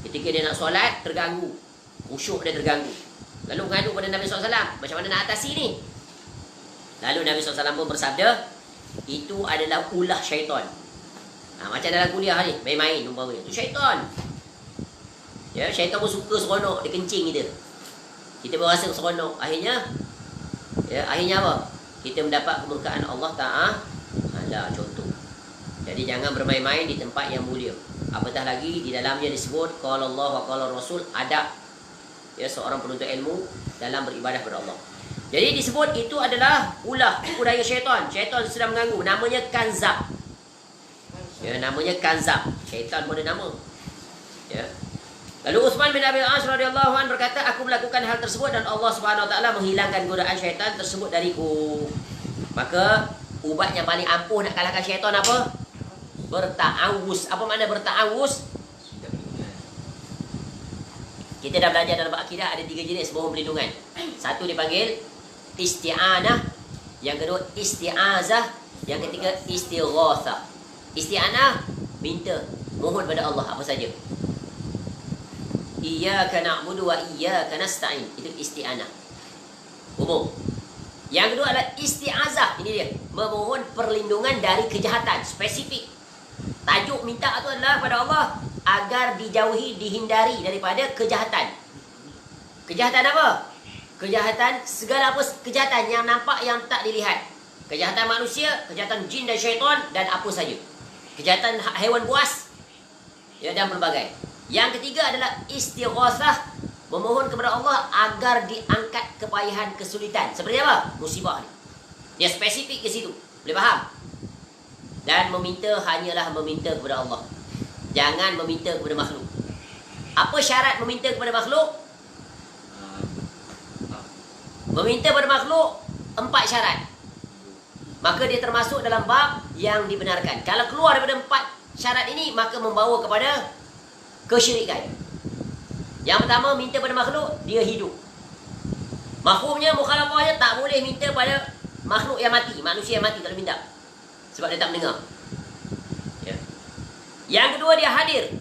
Ketika dia nak solat, terganggu. Khusyuk dia terganggu. Lalu mengadu pada Nabi SAW, macam mana nak atasi ni? Lalu Nabi SAW pun bersabda, itu adalah ulah syaitan. Macam dalam kuliah ni, main-main umpamanya. Itu syaitan. Ya, syaitan pun suka seronok, dia kencing kita. Kita berasa seronok. Akhirnya apa? Kita mendapat kemurkaan Allah Ta'ala. Contoh. Jadi jangan bermain-main di tempat yang mulia. Apatah lagi di dalamnya disebut qala Allah wa qala Rasul, adab, ya, seorang penuntut ilmu dalam beribadah kepada Allah. Jadi disebut itu adalah ulah, tipu daya syaitan. Syaitan sedang mengganggu. Namanya kanzab. Ya, namanya kanzab. Syaitan pun ada nama. Ya. Lalu Utsman bin Abi As radhiyallahu anhu berkata, aku melakukan hal tersebut dan Allah Subhanahu wa taala menghilangkan godaan syaitan tersebut dariku. Maka ubat yang paling ampuh nak kalahkan syaitan apa? Berta'awuz. Apa makna berta'awuz? Kita dah belajar dalam akidah ada 3 jenis mohon perlindungan. Satu dipanggil isti'anah, yang kedua isti'azah, yang ketiga istighatsah. Isti'anah, minta, mohon pada Allah apa saja. Iyyaka na'budu wa iyyaka nasta'in. Itu isti'anah, umum. Yang kedua adalah isti'azah. Ini dia, memohon perlindungan dari kejahatan, spesifik. Tajuk minta itu adalah pada Allah agar dijauhi, dihindari daripada kejahatan. Kejahatan apa? Kejahatan, segala apa kejahatan yang nampak, yang tak dilihat. Kejahatan manusia, kejahatan jin dan syaitan, dan apa saja. Kejahatan haiwan buas, ya, dan berbagai. Yang ketiga adalah istighatsah, memohon kepada Allah agar diangkat kepayahan, kesulitan. Seperti apa? Musibah ni. Dia spesifik ke situ. Boleh faham? Dan meminta hanyalah meminta kepada Allah. Jangan meminta kepada makhluk. Apa syarat meminta kepada makhluk? Meminta kepada makhluk 4 syarat. Maka dia termasuk dalam bab yang dibenarkan. Kalau keluar daripada 4 syarat ini, maka membawa kepada kesyirikan. Yang pertama, minta pada makhluk, dia hidup. Mafhumnya, mukhalafahnya, tak boleh minta pada makhluk yang mati, manusia yang mati kalau minta. Sebab dia tak mendengar. Ya. Yang kedua, dia hadir.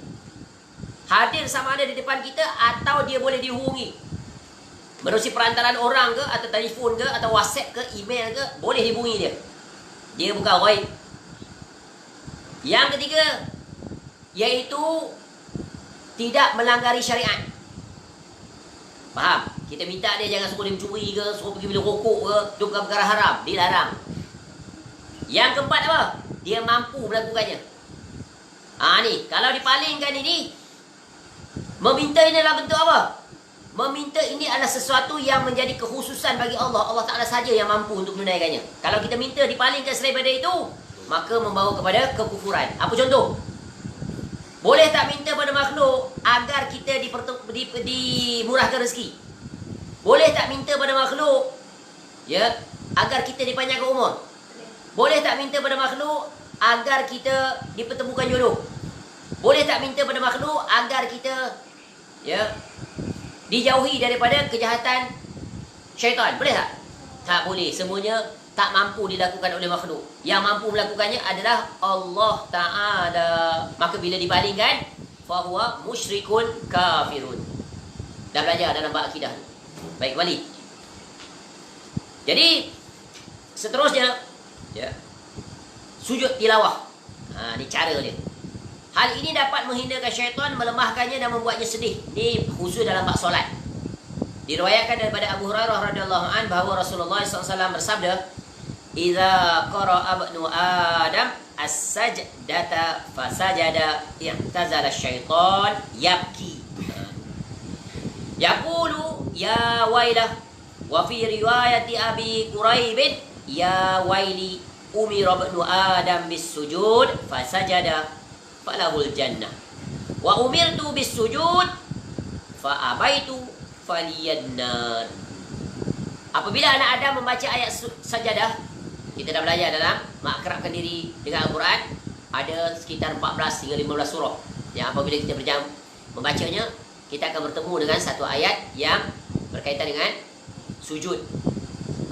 Hadir sama ada di depan kita atau dia boleh dihubungi. Melalui perantaraan orang ke, atau telefon ke, atau WhatsApp ke, email ke, boleh dihubungi dia. Dia bukan ghaib. Yang ketiga, iaitu tidak melanggari syariat. Faham? Kita minta dia jangan suruh dia mencuri ke, suruh pergi beli rokok ke, itu bukan perkara haram, dilarang. Yang keempat apa? Dia mampu melakukannya. Ni, kalau dipalingkan ini, meminta ini adalah bentuk apa? Meminta ini adalah sesuatu yang menjadi kekhususan bagi Allah. Allah Ta'ala saja yang mampu untuk menunaikannya. Kalau kita minta dipalingkan selain daripada itu, maka membawa kepada kekufuran. Apa contoh? Boleh tak minta pada makhluk agar kita dimurahkan rezeki? Boleh tak minta pada makhluk agar kita dipanjangkan umur? Boleh tak minta pada makhluk agar kita dipertemukan jodoh? Boleh tak minta pada makhluk agar kita dijauhi daripada kejahatan syaitan? Boleh tak? Tak boleh. Semuanya tak mampu dilakukan oleh makhluk. Yang mampu melakukannya adalah Allah Ta'ala. Maka bila dibandingkan, fahuwa musyrikun kafirun. Dah belajar dalam bab akidah. Baik, kembali. Jadi seterusnya sujud tilawah. Ni cara dia. Hal ini dapat menghinakan syaitan, melemahkannya dan membuatnya sedih. Ni khusus dalam bab solat. Diriwayatkan daripada Abu Hurairah radhiyallahu an bahawa Rasulullah SAW bersabda, "Idza qara'a ibnu Adam as-sajdata fasajada i'tazala syaitan yabki." Yaqulu ya wailah, wa fi riwayati Abi Quraib ya waili umira ibnu Adam bis sujud fasajada falahul jannah wa umirtu bis sujud fa abaitu faliyadnar. Apabila anak Adam membaca ayat sajadah, kita dah belajar dalam mengakrabkan diri dengan Al-Quran, ada sekitar 14 hingga 15 surah. Yang apabila kita membacanya, kita akan bertemu dengan satu ayat yang berkaitan dengan sujud.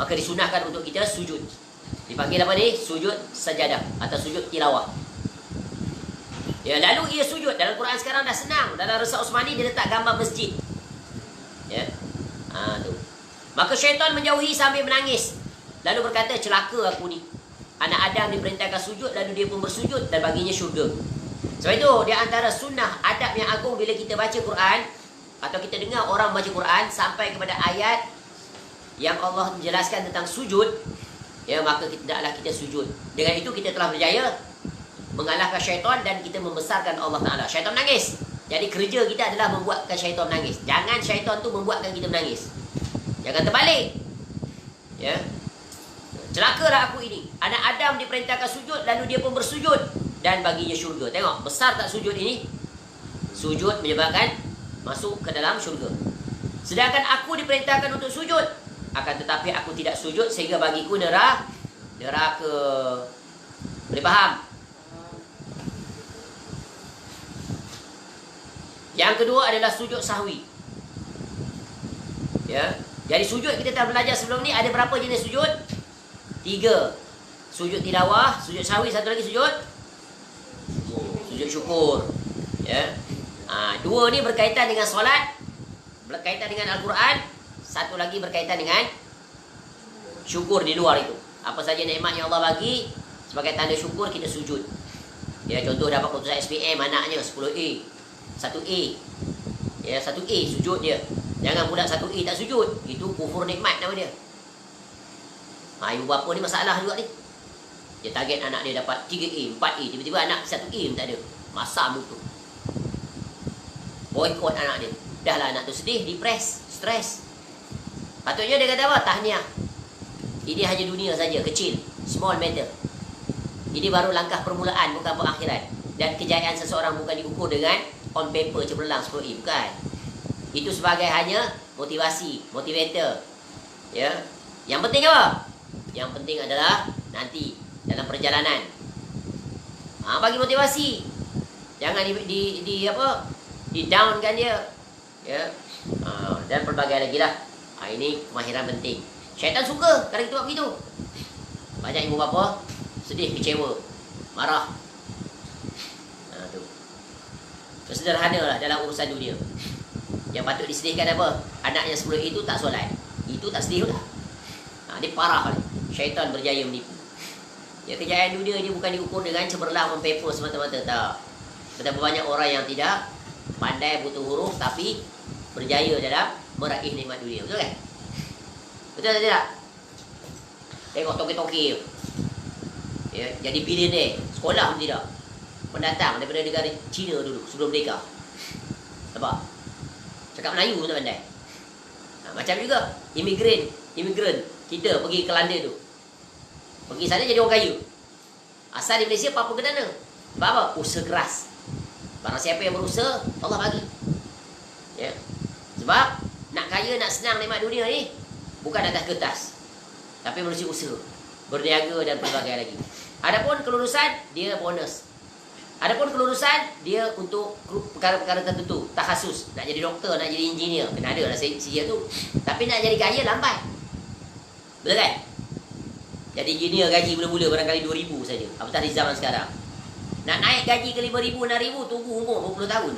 Maka disunahkan untuk kita sujud. Dipanggil apa ni? Sujud sajadah atau sujud tilawah. Lalu ia sujud. Dalam Quran sekarang dah senang. Dalam Risal Usmani dia letak gambar masjid. Tu. Maka syaitan menjauhi sambil menangis. Lalu berkata, celaka aku ni. Anak Adam diperintahkan sujud, lalu dia pun bersujud dan baginya syurga. Sebab itu, di antara sunnah adab yang agung bila kita baca Quran, atau kita dengar orang baca Quran, sampai kepada ayat yang Allah menjelaskan tentang sujud, maka tidaklah kita sujud. Dengan itu kita telah berjaya mengalahkan syaitan dan kita membesarkan Allah Ta'ala. Syaitan menangis. Jadi kerja kita adalah membuatkan syaitan menangis. Jangan syaitan tu membuatkan kita menangis. Jangan terbalik. Celakalah aku ini. Anak Adam diperintahkan sujud, lalu dia pun bersujud dan baginya syurga. Tengok, besar tak sujud ini? Sujud menyebabkan masuk ke dalam syurga. Sedangkan aku diperintahkan untuk sujud, akan tetapi aku tidak sujud sehingga bagiku neraka. Boleh faham? Yang kedua adalah sujud sahwi. Jadi sujud kita telah belajar sebelum ni, ada berapa jenis sujud? 3. Sujud tilawah, sujud sahwi, satu lagi sujud syukur. 2 ni berkaitan dengan solat, berkaitan dengan Al-Quran. Satu lagi berkaitan dengan syukur di luar itu. Apa saja nikmat yang Allah bagi, sebagai tanda syukur kita sujud. Contoh dapat keputusan SPM anaknya 10A, 1A. 1A sujud dia. Jangan pula 1A tak sujud. Itu kufur nikmat nama dia. Ibu bapa ni masalah juga ni. Dia target anak dia dapat 3A, 4A. Tiba-tiba anak 1A pun tak ada. Masam muka. Boykot anak dia. Dah lah anak tu sedih, depress, stres. Patutnya dia kata apa? Tahniah. Ini hanya dunia saja, kecil. Small matter. Ini baru langkah permulaan, bukan perakhiran. Dan kejayaan seseorang bukan diukur dengan on paper cemerlang 10A. Bukan. Itu sebagai hanya motivasi, motivator. Yang penting apa? Yang penting adalah nanti dalam perjalanan. Bagi motivasi. Jangan di downkan dia. Dan pelbagai lagi lah. Ini kemahiran penting. Syaitan suka kalau kita buat begitu. Banyak ibu bapa sedih, kecewa, marah. Tu. Sederhana lah dalam urusan dunia. Yang patut disedihkan apa? Anak yang 10 itu tak solat. Itu tak sedih lah. Dia parah lah. Syaitan berjaya menipu. Kejayaan dunia ni bukan diukur dengan cemerlang on paper semata-mata. Tak. Betapa banyak orang yang tidak pandai, butuh huruf, tapi berjaya dalam meraih nikmat dunia. Betul kan? Betul atau tidak? Tengok toke-toke. Jadi billionaire. Sekolah pun tidak. Pendatang daripada negara China dulu sebelum merdeka. Nampak? Cakap Melayu pun tak pandai. Macam juga imigran kita pergi ke London tu. Pergi sana jadi orang kaya. Asal di Malaysia apa-apa ke dana. Sebab apa? Usaha keras. Barang siapa yang berusaha, Allah bagi. Ya. Sebab nak kaya, nak senang nikmat dunia ni bukan atas kertas, tapi melalui usaha, berniaga dan pelbagai lagi. Adapun kelulusan, dia bonus. Adapun kelulusan, dia untuk perkara-perkara tertentu, takhasus. Nak jadi doktor, nak jadi engineer, kena ada lah sijil tu. Tapi nak jadi kaya, lambat. Betul kan? Jadi engineer gaji mula-mula barangkali 2,000 saja. Apatah di zaman sekarang. Nak naik gaji ke 5,000, 6,000, tunggu umur 20 tahun.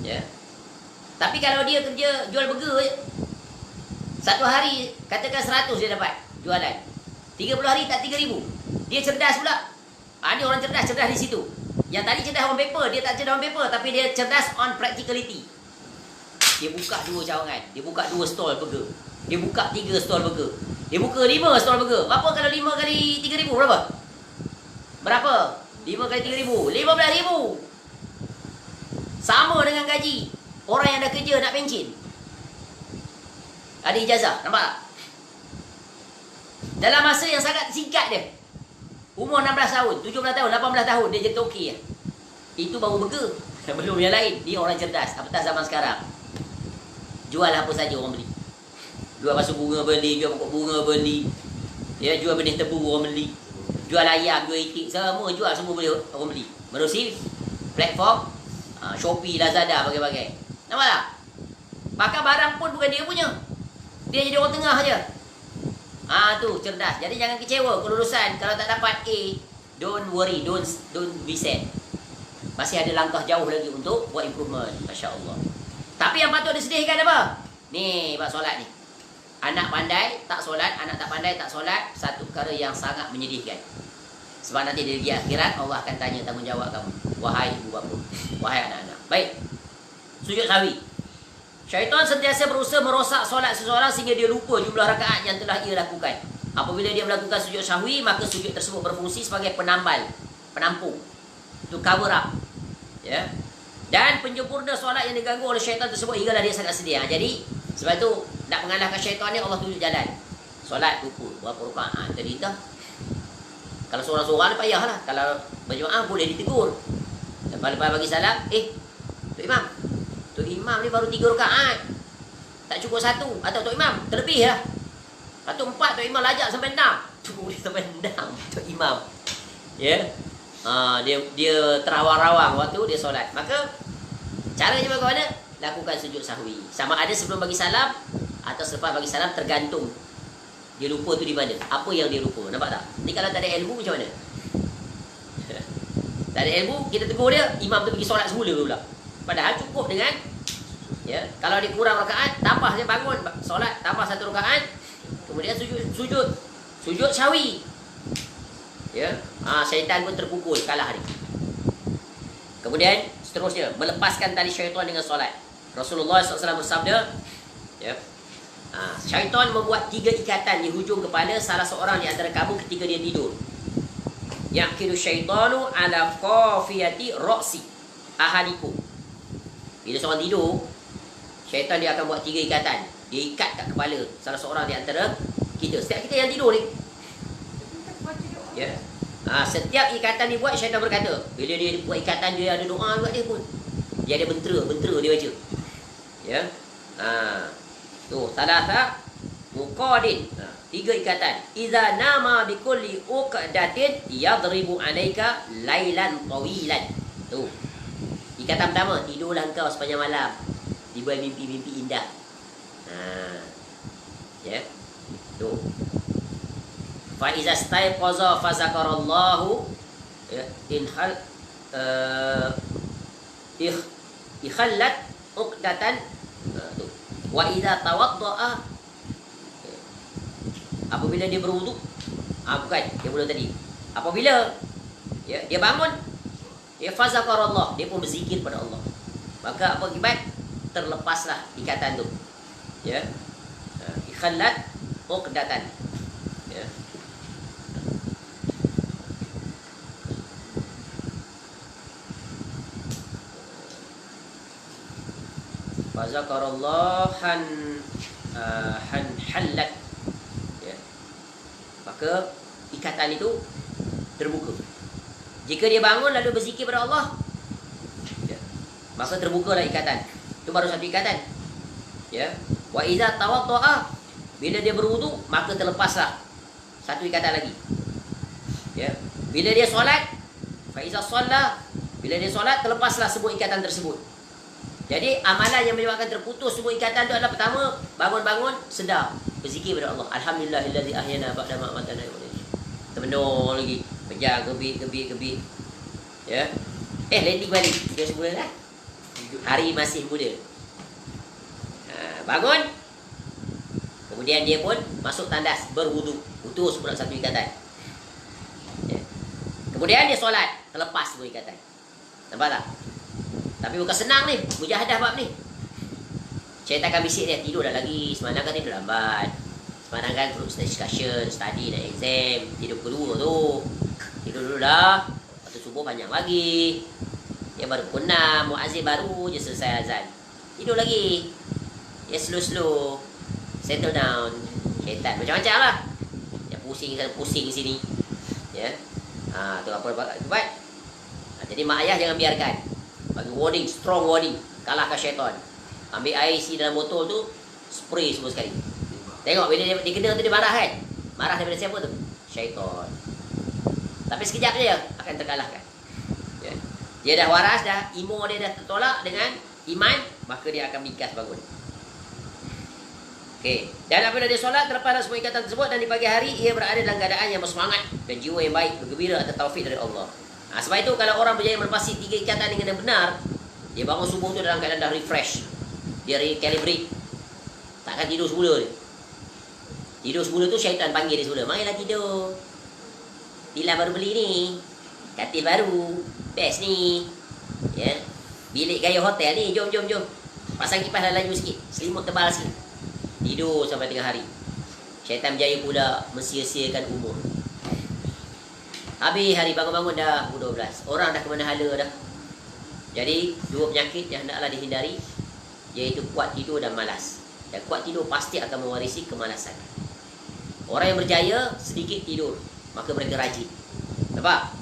Ya. Tapi kalau dia kerja jual burger je, satu hari katakan 100 dia dapat jualan, 30 hari tak 3,000. Dia cerdas pula. Ni orang cerdas di situ. Yang tadi cerdas on paper, dia tak cerdas on paper, tapi dia cerdas on practicality. Dia buka 2 cawangan, dia buka 2 stall burger, dia buka 3 stall burger, dia buka 5 stall burger. Berapa kalau 5 kali 3,000 berapa? Berapa? 5 kali 3,000, 15,000. Sama dengan gaji orang yang dah kerja nak pencen. Ada ijazah, nampak tak? Dalam masa yang sangat singkat dia, umur 16 tahun, 17 tahun, 18 tahun, dia jadi toki. Itu baru burger. Belum yang lain. Dia orang cerdas. Apatah zaman sekarang, jual apa saja orang beli. Jual basuh bunga beli, jual pokok bunga beli, ya, jual benih tebu orang beli, jual ayam, jual itik, semua jual, semua boleh orang beli. Melalui platform Shopee, Lazada, bagai-bagai. Nampak tak? Bahkan barang pun bukan dia punya, dia jadi orang tengah aja. Tu cerdas. Jadi jangan kecewa kelulusan kalau tak dapat A. Don't worry, don't be sad. Masih ada langkah jauh lagi untuk buat improvement. Masya-Allah. Tapi yang patut disedihkan apa? Ni bab solat ni. Anak pandai tak solat, anak tak pandai tak solat, satu perkara yang sangat menyedihkan. Sebab nanti di akhirat Allah akan tanya tanggungjawab kamu, wahai ibu bapa, wahai anak-anak. Baik. Sujud sahwi. Syaitan sentiasa berusaha merosak solat seseorang sehingga dia lupa jumlah rakaat yang telah ia lakukan. Apabila dia melakukan sujud sahwi, maka sujud tersebut berfungsi sebagai penambal, penampung, to cover up. Ya. Dan penyempurna solat yang diganggu oleh syaitan tersebut hinggalah dia sangat sedih. Jadi sebab itu nak mengalahkan syaitan ni, Allah tunjuk jalan. Solat ukur berapa rakaat tadi dah. Kalau seorang-seorang payahlah. Kalau berjemaah boleh ditegur. Lepas bagi salam, Tok Imam ni baru 3 rakaat, tak cukup 1. Atau Tok Imam terlebih lah. Atau 4, Tok Imam lajak sampai 6. Boleh sampai 6 Tok Imam. Ya. Dia terawang-rawang waktu dia solat. Maka caranya bagaimana? Lakukan sujud sahwi. Sama ada sebelum bagi salam atau selepas bagi salam, tergantung dia lupa tu di mana. Apa yang dia lupa. Nampak tak? Ni kalau tak ada ilmu macam mana? Tak ada ilmu, kita tegur dia, imam tu pergi solat semula pula. Padahal cukup dengan, ya, kalau dia kurang rakaat, tambah dia bangun solat, tambah 1 rakaat, kemudian sujud sahwi. Ya, syaitan pun terpukul, kalah dia. Kemudian seterusnya, melepaskan tali syaitan dengan solat. Rasulullah SAW bersabda, ya, syaitan membuat 3 ikatan di hujung kepala salah seorang di antara kamu ketika dia tidur. Yaqidu syaitanu ala qafiyati ra'si ahadikum. Bila seorang tidur, syaitan dia akan buat 3 ikatan. Dia ikat kat kepala salah seorang di antara kita. Setiap kita yang tidur ni, ya, setiap ikatan dibuat, syaitan berkata, bila dia buat ikatan, dia ada doa juga dia pun. Dia ada mentera dia baca. Ya. Tu salasa muqadin. 3 ikatan. Iza nama bikulli uqdatin yadribu alaika lailan tawilan. Tu. Ikatan pertama, tidurlah engkau sepanjang malam, dibuat mimpi-mimpi indah. Ya. Tu. Fa iza staiqaza fa zakarallahu, ya, ikhallat uqdatan. Tu. Wa iza tawaddaa, apabila dia berwuduk, bukan dia mula tadi, apabila, ya, dia bangun, ya, fazakarallah, dia pun berzikir pada Allah, maka apa akibat? Terlepaslah ikatan tu, ya, ikhallat uqdatan, ya. Fazakarallah hallat, ya. Maka ikatan itu terbuka. Jika dia bangun lalu berzikir pada Allah, ya, maka terbukalah ikatan. Itu baru satu ikatan. Ya. Wa iza tawaddaa, bila dia berwudu maka terlepaslah satu ikatan lagi. Ya. Bila dia solat, fa iza shalla, bila dia solat terlepaslah semua ikatan tersebut. Jadi amalan yang menyebabkan terputus semua ikatan itu adalah pertama, bangun-bangun sedar berzikir kepada Allah. Alhamdulillahillazi ahyana ba'da ma amatana. Termenung lagi, pejang gebik. Ya. Landing balik. Dia semula dah. Hari masih muda. Bangun. Kemudian dia pun masuk tandas, berwudu, putus pula satu ikatan. Ya. Kemudian dia solat, terlepas semua ikatan. Nampak tak? Tapi bukan senang ni, mujahadah bab ni. Syaitan akan bisik dia, tidur dah lagi, semalam kan tidur lambat. Semalam kan group discussion, study nak exam, tidur kedua tu. Tidur dulu dah, waktu subuh panjang lagi. Dia baru pukul 6, muazzin baru je selesai azan. Tidur lagi. Ya slow, settle down. Syaitan macam-macam lah. Yang pusing sini. Ya. Tu apa buat? Jadi mak ayah jangan biarkan. Bagi warning, strong warning. Kalahkan syaitan. Ambil air isi dalam botol tu, spray semua sekali. Tengok bila dia kena tu dia marah kan? Marah daripada siapa tu? Syaitan. Tapi sekejap je akan terkalahkan. Ya. Dia dah waras dah, imo dia dah tertolak dengan iman, maka dia akan bingkas bangun. Okey. Dan apabila dia solat, terlepas semua ikatan tersebut dan di pagi hari ia berada dalam keadaan yang bersemangat dan jiwa yang baik, bergembira atas taufik dari Allah. Sebab itu kalau orang berjaya melepasi 3 ikatan dengan benar, dia bangun subuh tu dalam keadaan dah refresh. Dia recalibrate. Takkan tidur semula dia. Tidur semula tu syaitan panggil dia semula. Marilah tidur. Tilam baru beli ni. Katil baru. Best ni. Ya. Bilik gaya hotel ni. Jom. Pasang kipas dah laju sikit. Selimut tebal sikit. Tidur sampai tengah hari. Syaitan berjaya pula mensia-siakan umur. Habis hari bangun-bangun dah pukul 12. Orang dah ke mana hala dah. Jadi, 2 penyakit yang hendaklah dihindari, iaitu kuat tidur dan malas. Dan kuat tidur pasti akan mewarisi kemalasan. Orang yang berjaya sedikit tidur, maka mereka rajin. Nampak?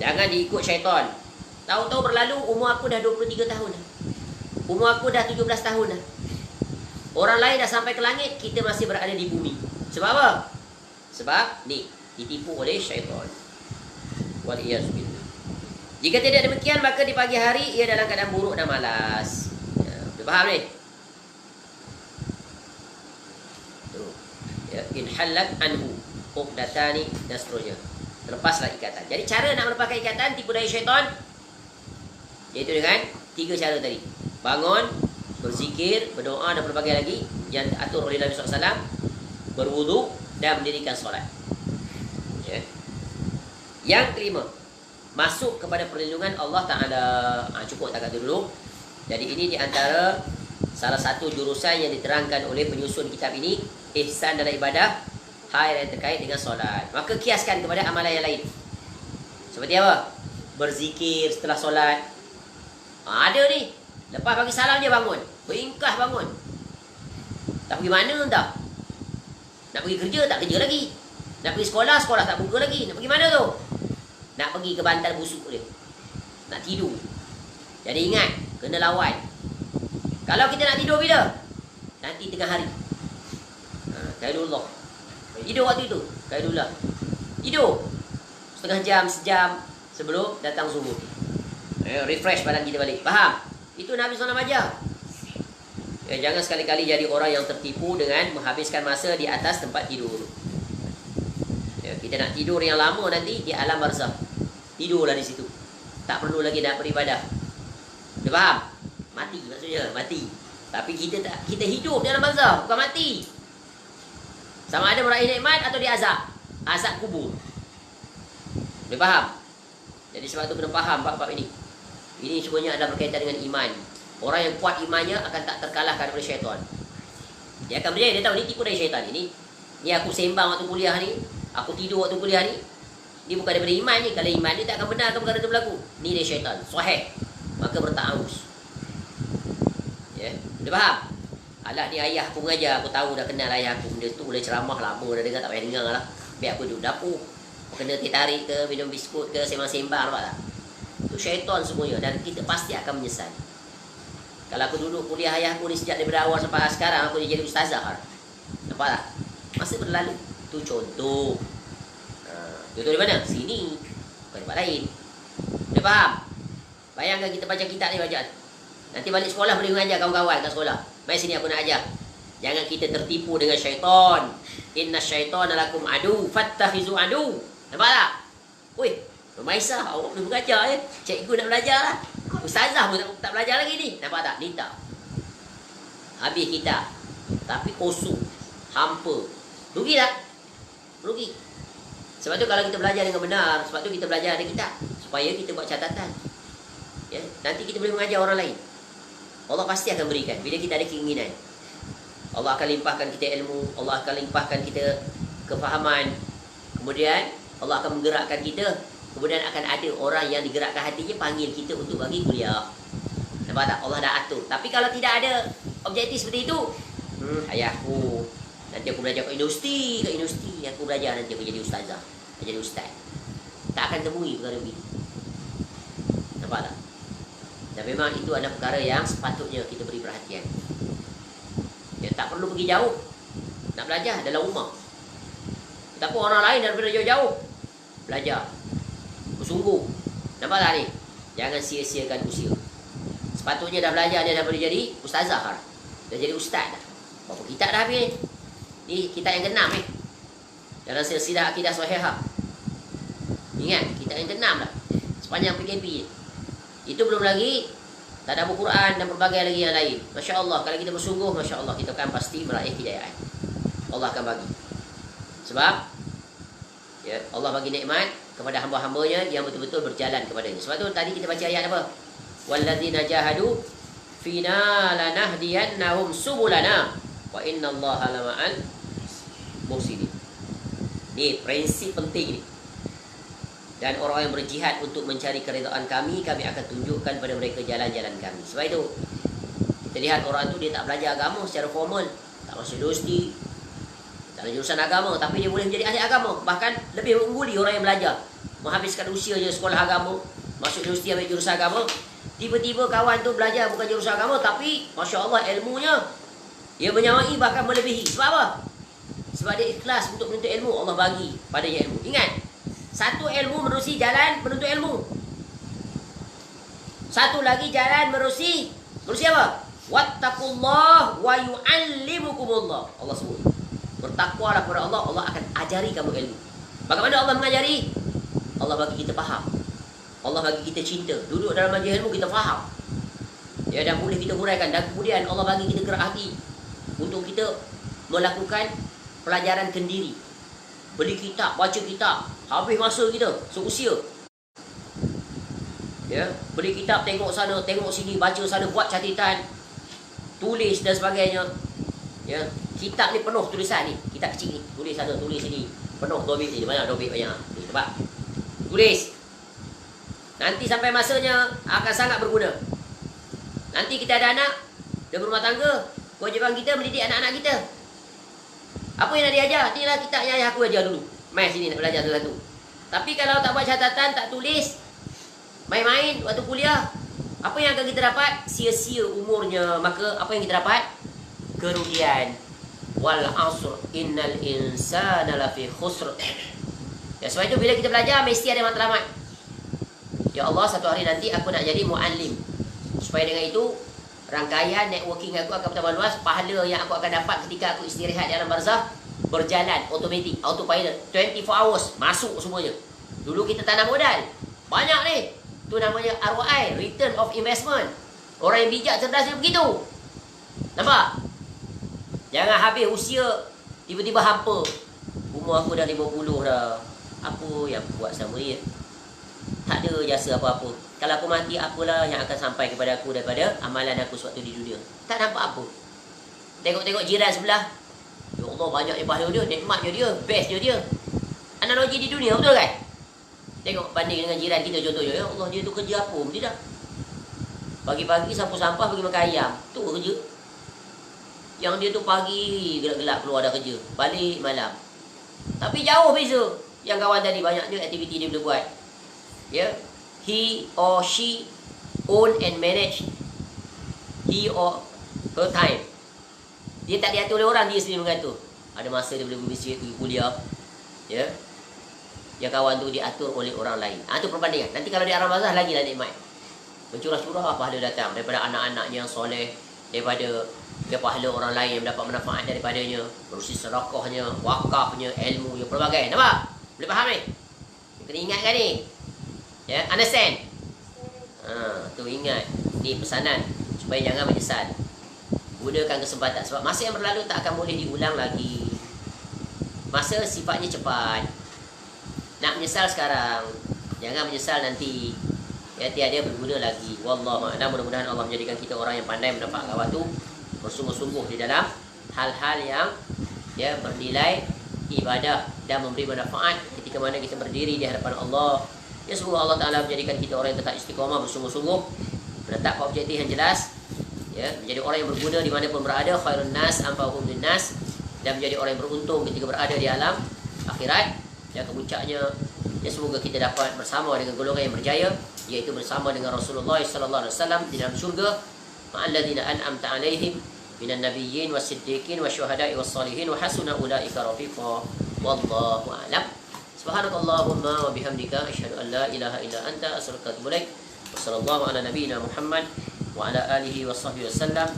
Jangan diikut syaitan. Tahu-tahu berlalu umur aku dah 23 tahun dah. Umur aku dah 17 tahun dah. Orang lain dah sampai ke langit, kita masih berada di bumi. Sebab apa? Sebab ni ditipu oleh syaitan. Waliyazbillah. Jika tidak demikian, maka di pagi hari ia dalam keadaan buruk dan malas. Ya, boleh faham ni? Ya, in halat anhu uqdatani dan seterusnya. Terlepaslah ikatan. Jadi cara nak melepaskan ikatan tipu daya syaitan, iaitu dengan 3 cara tadi. Bangun, berzikir, berdoa dan berbagai lagi yang diatur oleh Nabi SAW, berwudu dan mendirikan solat. Ya. Yang kelima, masuk kepada perlindungan Allah Ta'ala. Cukup takat dulu. Jadi ini di antara salah satu jurusan yang diterangkan oleh penyusun kitab ini, ihsan dalam ibadah, hal yang terkait dengan solat. Maka kiaskan kepada amalan yang lain. Seperti apa? Berzikir setelah solat. Ada ni, lepas bagi salam dia bangun, beringkah bangun. Tak pergi mana entah. Nak pergi kerja, tak kerja lagi. Nak pergi sekolah, sekolah tak buka lagi. Nak pergi mana tu? Nak pergi ke bantal busuk dia. Nak tidur. Jadi ingat, kena lawan. Kalau kita nak tidur bila? Nanti tengah hari. Kaidullah. Tidur waktu itu. Kaidullah. Tidur. Setengah jam, sejam sebelum datang subuh. Refresh badan kita balik. Faham? Itu Nabi SAW ajar. Jangan sekali-kali jadi orang yang tertipu dengan menghabiskan masa di atas tempat tidur. Kita nak tidur yang lama nanti di alam barzakh. Tidurlah di situ. Tak perlu lagi nak beribadah. Dia faham? Mati maksudnya, mati. Tapi kita hidup di alam barzakh, bukan mati. Sama ada meraih nikmat atau diazab. Azab kubur. Dia faham? Jadi sebab itu kena faham bab-bab ini. Ini semuanya adalah berkaitan dengan iman. Orang yang kuat imannya akan tak terkalahkan oleh syaitan. Dia akan berjaya, dia tahu ni tipu dari syaitan. Ini aku sembang waktu kuliah ni, aku tidur waktu kuliah ni. Ini bukan daripada iman ni. Kalau iman ni tak akan benarkan perkara itu berlaku. Ni dia syaitan. Sahih. Maka berta'awuz. Ya, dia faham? Alah ni ayah aku mengajar, aku tahu dah kenal ayah aku. Benda tu boleh ceramah lama dah dengar, tak payah dengar lah. Biar aku duduk dapur. kena tarik ke, minum biskut ke, sembang-sembang, nampak tak? Itu syaitan semuanya dan kita pasti akan menyesal. Kalau aku duduk kuliah ayahku ni sejak daripada awal sampai sekarang aku jadi ustazah. Nampak tak? Masa berlalu. Itu contoh. Contoh di mana? Sini. Bukan tempat lain. Dia faham? Bayangkan kita baca kitab ni bacaan. Nanti balik sekolah boleh mengajar kawan-kawan kat sekolah. Mari sini aku nak ajar. Jangan kita tertipu dengan syaitan. Inna syaitana lakum adu fattakhizu adu. Nampak tak? Weh, Maisah, awak boleh mengajar ya. Cikgu nak belajar lah. Ustazah pun tak belajar lagi ni. Nampak tak? Ni tak. Habis kita. Tapi kosong. Hampa. Rugi tak? Rugi. Sebab tu kalau kita belajar dengan benar, sebab tu kita belajar ada kitab. Supaya kita buat catatan. Ya, nanti kita boleh mengajar orang lain. Allah pasti akan berikan bila kita ada keinginan. Allah akan limpahkan kita ilmu, Allah akan limpahkan kita kefahaman. Kemudian Allah akan menggerakkan kita. Kemudian akan ada orang yang digerakkan hatinya panggil kita untuk bagi kuliah. Nampak tak? Allah dah atur. Tapi kalau tidak ada objektif seperti itu, ayahku nanti aku belajar kat universiti aku belajar nanti aku jadi ustazah, aku jadi ustaz. Tak akan temui perkara begitu. Nampak tak? Dan memang itu adalah perkara yang sepatutnya kita beri perhatian. Ya, tak perlu pergi jauh. Nak belajar dalam rumah. Tak pun orang lain daripada jauh-jauh belajar. Bersungguh. Nampak tak ni? Jangan sia-siakan usia. Sepatutnya dah belajar dia dah boleh jadi ustazah. Dah jadi ustaz dah. Berapa kitab dah habis ni? Kitab yang ke-6 ni. Dalam silsilah akidah sahihah. Ingat, kitab yang ke-6 dah. Sepanjang PKP. Itu belum lagi tadabbur Quran dan berbagai lagi yang lain. Masya Allah, kalau kita bersungguh, Masya Allah, kita akan pasti meraih hidayah. Allah akan bagi. Sebab ya, Allah bagi nikmat kepada hamba-hambanya yang betul-betul berjalan kepadanya. Sebab tu tadi kita baca ayat apa? Walladzina jahadu fina lanahdiyannahum subulana wa innallaha lama'al muhsinin. Ni prinsip penting ni. Dan orang yang berjihad untuk mencari keredaan kami akan tunjukkan pada mereka jalan-jalan kami. Sebab itu kita lihat orang tu dia tak belajar agama secara formal, tak masuk universiti, tak ada jurusan agama, tapi dia boleh menjadi ahli agama. Bahkan lebih mengungguli orang yang belajar, menghabiskan usia je sekolah agama, masuk universiti ambil jurusan agama. Tiba-tiba kawan tu belajar bukan jurusan agama, tapi Masya Allah ilmunya ia menyamai bahkan melebihi. Sebab apa? Sebab dia ikhlas untuk menuntut ilmu. Allah bagi padanya ilmu. Ingat, satu ilmu menerusi jalan menuntut ilmu. Satu lagi jalan menerusi apa? Wattaqullah wa yu'allimukumullah. Allah sebut. Bertakwalah kepada Allah, Allah akan ajari kamu ilmu. Bagaimana Allah mengajari? Allah bagi kita faham. Allah bagi kita cinta. Duduk dalam majlis ilmu kita faham. Ya, dan boleh kita huraikan. Dan kemudian Allah bagi kita gerak hati untuk kita melakukan pelajaran kendiri. Beli kitab, baca kitab. Habis masa kita seusia. Ya, beli kitab, tengok sana, tengok sini, baca sana, buat catatan, tulis dan sebagainya. Ya, kitab ni penuh tulisan ni. Kitab kecil ni, tulis sana, tulis sini. Penuh dobit ni, banyak dobit banyak. Nampak? Tulis. Nanti sampai masanya akan sangat berguna. Nanti kita ada anak, dia berumah tangga, kewajiban kita mendidik anak-anak kita. Apa yang nak diajar? Inilah kitab yang ayah aku ajar dulu. Mai sini nak belajar satu-satu. Tapi kalau tak buat catatan, tak tulis, main-main waktu kuliah, apa yang akan kita dapat? Sia-sia umurnya. Maka apa yang kita dapat? Kerugian. Wal asr innal insana lafi khusr. Ya, sebab itu bila kita belajar mesti ada matlamat. Ya Allah, satu hari nanti aku nak jadi muallim. Supaya dengan itu rangkaian networking aku akan bertambah luas. Pahala yang aku akan dapat ketika aku istirahat di alam barzah berjalan automatik, autopilot, 24 hours masuk semuanya. Dulu kita tanam modal banyak ni, tu namanya ROI, return of investment. Orang yang bijak cerdas dia begitu. Nampak? Jangan habis usia tiba-tiba hampa. Umur aku dah 50 dah, apa yang aku buat selama ni? Tak ada jasa apa-apa. Kalau aku mati, apalah yang akan sampai kepada aku daripada amalan aku sewaktu di dunia? Tak nampak apa. Tengok-tengok jiran sebelah, ya Allah, banyak pahala dia, nikmatnya dia, bestnya dia. Analogi di dunia, betul kan? Tengok banding dengan jiran kita contohnya. Ya Allah, dia tu kerja apa? Tidak. Pagi-pagi sapu sampah, pergi makan ayam. Tu kerja. Yang dia tu pagi gelap-gelap keluar dah kerja, balik malam. Tapi jauh beza. Yang kawan tadi banyaknya aktiviti dia boleh buat. Ya. He or she own and manage he or her time. Dia tak diatur oleh orang, dia sendiri mengatur. Ada masa dia boleh pergi masjid, pergi kuliah. Ya. Yang kawan tu diatur oleh orang lain. Itu perbandingan. Nanti kalau di alam barzakh lagi lah nikmat. Bercurah-curah pahala datang daripada anak-anaknya yang soleh, daripada pahala orang lain yang mendapat manfaat daripadanya, berusi sedekahnya, wakafnya, ilmunya, pelbagai. Nampak? Boleh faham ni? Kena ingatkan ni. Ya, understand? Tu ingat. Ni pesanan supaya jangan menyesal. Gunakan kesempatan sebab masa yang berlalu tak akan boleh diulang lagi. Masa sifatnya cepat. Nak menyesal sekarang, jangan menyesal nanti. Ya, tiada berguna lagi. Wallahu a'lam. Mudah-mudahan Allah menjadikan kita orang yang pandai mendapat waktu, bersungguh-sungguh di dalam hal-hal yang bernilai ibadah dan memberi manfaat ketika mana kita berdiri di hadapan Allah. Ya, semoga Allah Ta'ala menjadikan kita orang yang tetap istiqamah, bersungguh-sungguh, menetapkan objektif yang jelas, ya, menjadi orang yang berguna di mana pun berada, khairun nas anfa'uhum linnas, dan menjadi orang yang beruntung ketika berada di alam akhirat. Dan kemuncaknya, ya, semoga kita dapat bersama dengan golongan yang berjaya, yaitu bersama dengan Rasulullah sallallahu alaihi wasallam di dalam syurga, ma'alladzina an'amta 'alaihim minan nabiyyin was-siddiqin wasyuhada'i was-salihin wa hasuna ulaika rafiqa. Wallahu a'lam. Subhanakallahumma wa bihamdika asyhadu an la ilaha illa anta astaghfiruka wa atubu ilaik. Wassallallahu ala nabiyyina Muhammad wa ala alihi washabbihi wasallam.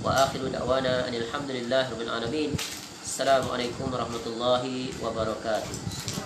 Wa akhiru da'wana alhamdulillahi rabbil alamin. Assalamualaikum warahmatullahi wabarakatuh.